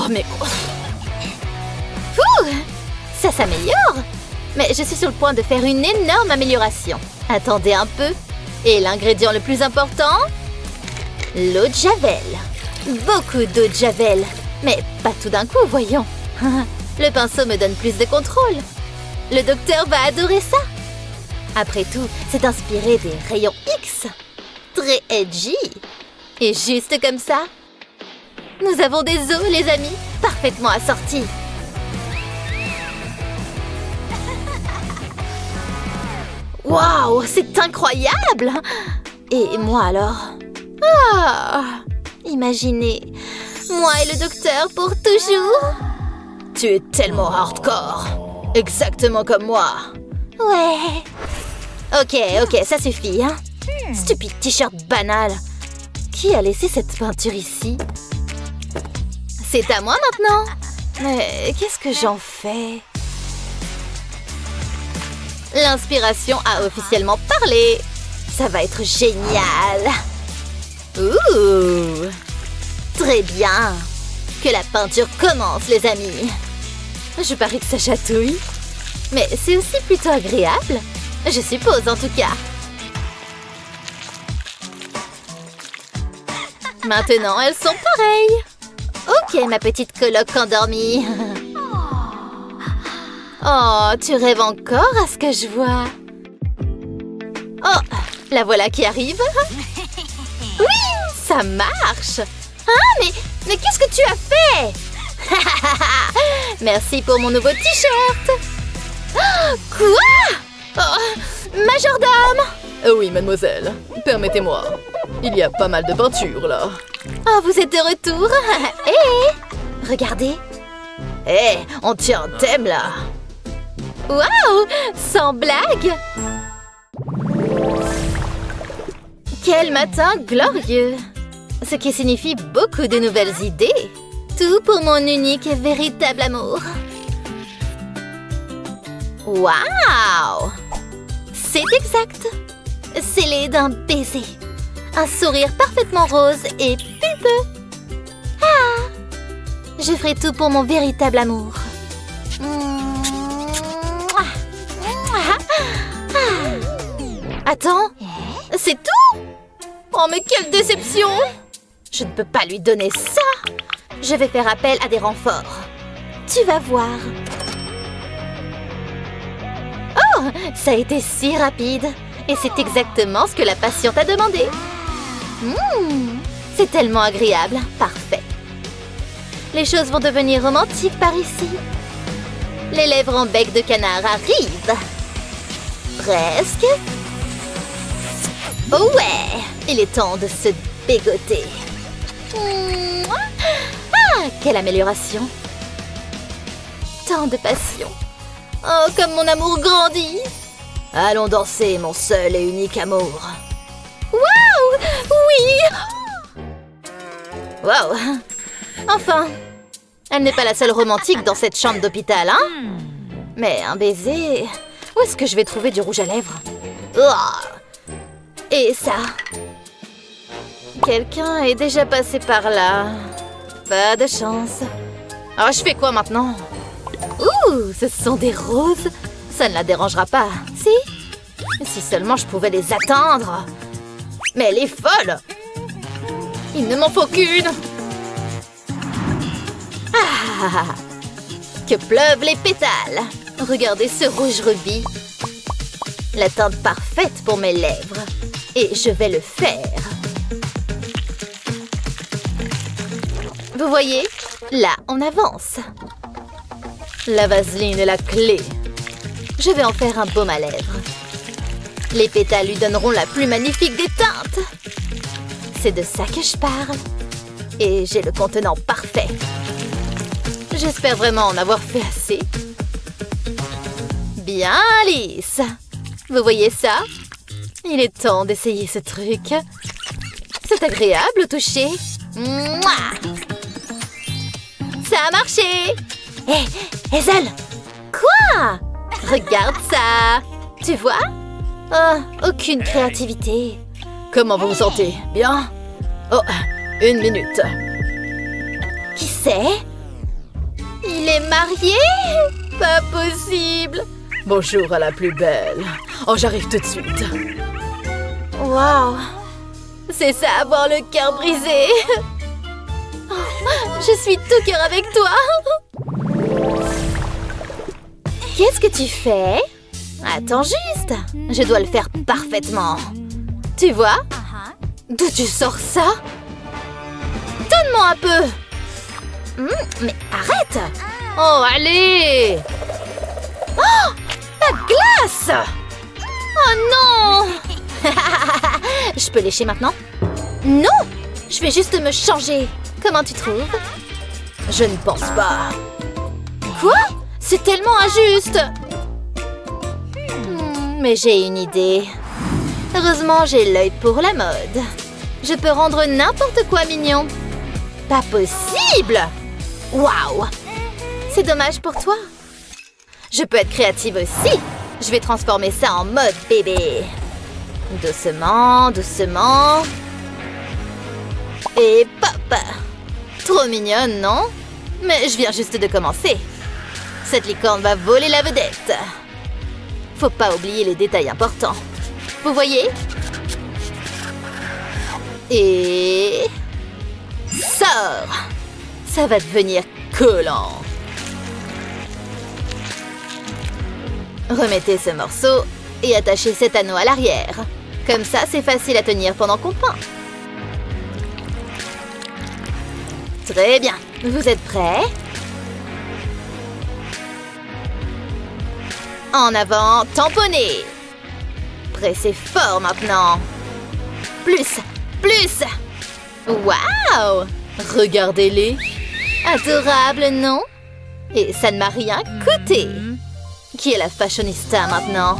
Speaker 7: Mais...
Speaker 1: Ouh, ça s'améliore. Mais je suis sur le point de faire une énorme amélioration. Attendez un peu. Et l'ingrédient le plus important? L'eau de Javel. Beaucoup d'eau de Javel. Mais pas tout d'un coup, voyons. Le pinceau me donne plus de contrôle. Le docteur va adorer ça. Après tout, c'est inspiré des rayons X. Très edgy. Et juste comme ça, nous avons des os, les amis, parfaitement assortis. Waouh, c'est incroyable! Et moi alors? Ah! Imaginez, moi et le docteur pour toujours.
Speaker 7: Tu es tellement hardcore. Exactement comme moi.
Speaker 1: Ouais. Ok, ça suffit, hein. Stupide t-shirt banal. Qui a laissé cette peinture ici? C'est à moi maintenant. Mais qu'est-ce que j'en fais? L'inspiration a officiellement parlé. Ça va être génial. Ouh. Très bien. Que la peinture commence, les amis. Je parie que ça chatouille. Mais c'est aussi plutôt agréable. Je suppose, en tout cas. Maintenant, elles sont pareilles. Ok, ma petite coloc endormie. Oh, tu rêves encore à ce que je vois. Oh, la voilà qui arrive. Oui, ça marche. Ah, mais qu'est-ce que tu as fait? Merci pour mon nouveau t-shirt. Quoi? Oh, majordome!
Speaker 7: Oui, mademoiselle. Permettez-moi. Il y a pas mal de peinture, là.
Speaker 1: Oh, vous êtes de retour. Hé, regardez.
Speaker 7: Hé, on tient un thème, là.
Speaker 1: Waouh! Sans blague! Quel matin glorieux! Ce qui signifie beaucoup de nouvelles idées. Tout pour mon unique et véritable amour. Waouh! C'est exact. Scellé d'un baiser. Un sourire parfaitement rose et pulpeux. Ah! Je ferai tout pour mon véritable amour. Attends, c'est tout? Oh, mais quelle déception! Je ne peux pas lui donner ça. Je vais faire appel à des renforts. Tu vas voir. Oh, ça a été si rapide. Et c'est exactement ce que la patiente a demandé. C'est tellement agréable. Parfait. Les choses vont devenir romantiques par ici. Les lèvres en bec de canard arrivent. Presque. Oh ouais, il est temps de se bégoter. Ah, quelle amélioration. Tant de passion. Oh, comme mon amour grandit.
Speaker 7: Allons danser, mon seul et unique amour.
Speaker 1: Waouh! Oui!
Speaker 7: Waouh!
Speaker 1: Enfin, elle n'est pas la seule romantique dans cette chambre d'hôpital, hein? Mais un baiser... Où est-ce que je vais trouver du rouge à lèvres? Oh! Et ça? Quelqu'un est déjà passé par là. Pas de chance. Alors, je fais quoi maintenant? Ouh, ce sont des roses. Ça ne la dérangera pas, si? Si seulement je pouvais les atteindre. Mais elle est folle! Il ne m'en faut qu'une! Ah! Que pleuvent les pétales! Regardez ce rouge rubis. La teinte parfaite pour mes lèvres. Et je vais le faire.
Speaker 7: Vous voyez? Là, on avance. La vaseline est la clé. Je vais en faire un baume à lèvres. Les pétales lui donneront la plus magnifique des teintes. C'est de ça que je parle. Et j'ai le contenant parfait. J'espère vraiment en avoir fait assez. Bien lisse. Vous voyez ça? Il est temps d'essayer ce truc. C'est agréable au toucher. Mouah! Ça a marché! Hé, Hazel! Quoi? Regarde ça! Tu vois? Oh, aucune créativité. Comment vous vous sentez? Bien? Oh, 1 minute. Qui c'est? Il est marié? Pas possible! Bonjour à la plus belle. Oh, j'arrive tout de suite. Waouh! C'est ça, avoir le cœur brisé. Oh, je suis tout cœur avec toi. Qu'est-ce que tu fais? Attends juste. Je dois le faire parfaitement. Tu vois? D'où tu sors ça? Donne-moi un peu. Mais arrête. Oh, allez. Oh, la glace. Oh non. Je peux lécher maintenant? Non! Je vais juste me changer. Comment tu trouves? Je ne pense pas. Quoi? C'est tellement injuste! Mais j'ai une idée. Heureusement, j'ai l'œil pour la mode. Je peux rendre n'importe quoi mignon. Pas possible! Waouh! C'est dommage pour toi. Je peux être créative aussi. Je vais transformer ça en mode bébé. Doucement, doucement. Et pop! Trop mignonne, non? Mais je viens juste de commencer. Cette licorne va voler la vedette. Faut pas oublier les détails importants. Vous voyez? Et... sors! Ça va devenir collant. Remettez ce morceau et attachez cet anneau à l'arrière. Comme ça, c'est facile à tenir pendant qu'on peint. Très bien. Vous êtes prêts? En avant, tamponnez. Pressez fort maintenant. Plus, plus. Waouh! Regardez-les. Adorable, non? Et ça ne m'a rien coûté. Qui est la fashionista maintenant?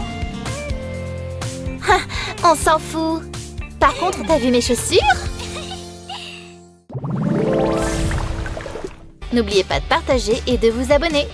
Speaker 7: Ah, on s'en fout. Par contre, t'as vu mes chaussures? N'oubliez pas de partager et de vous abonner.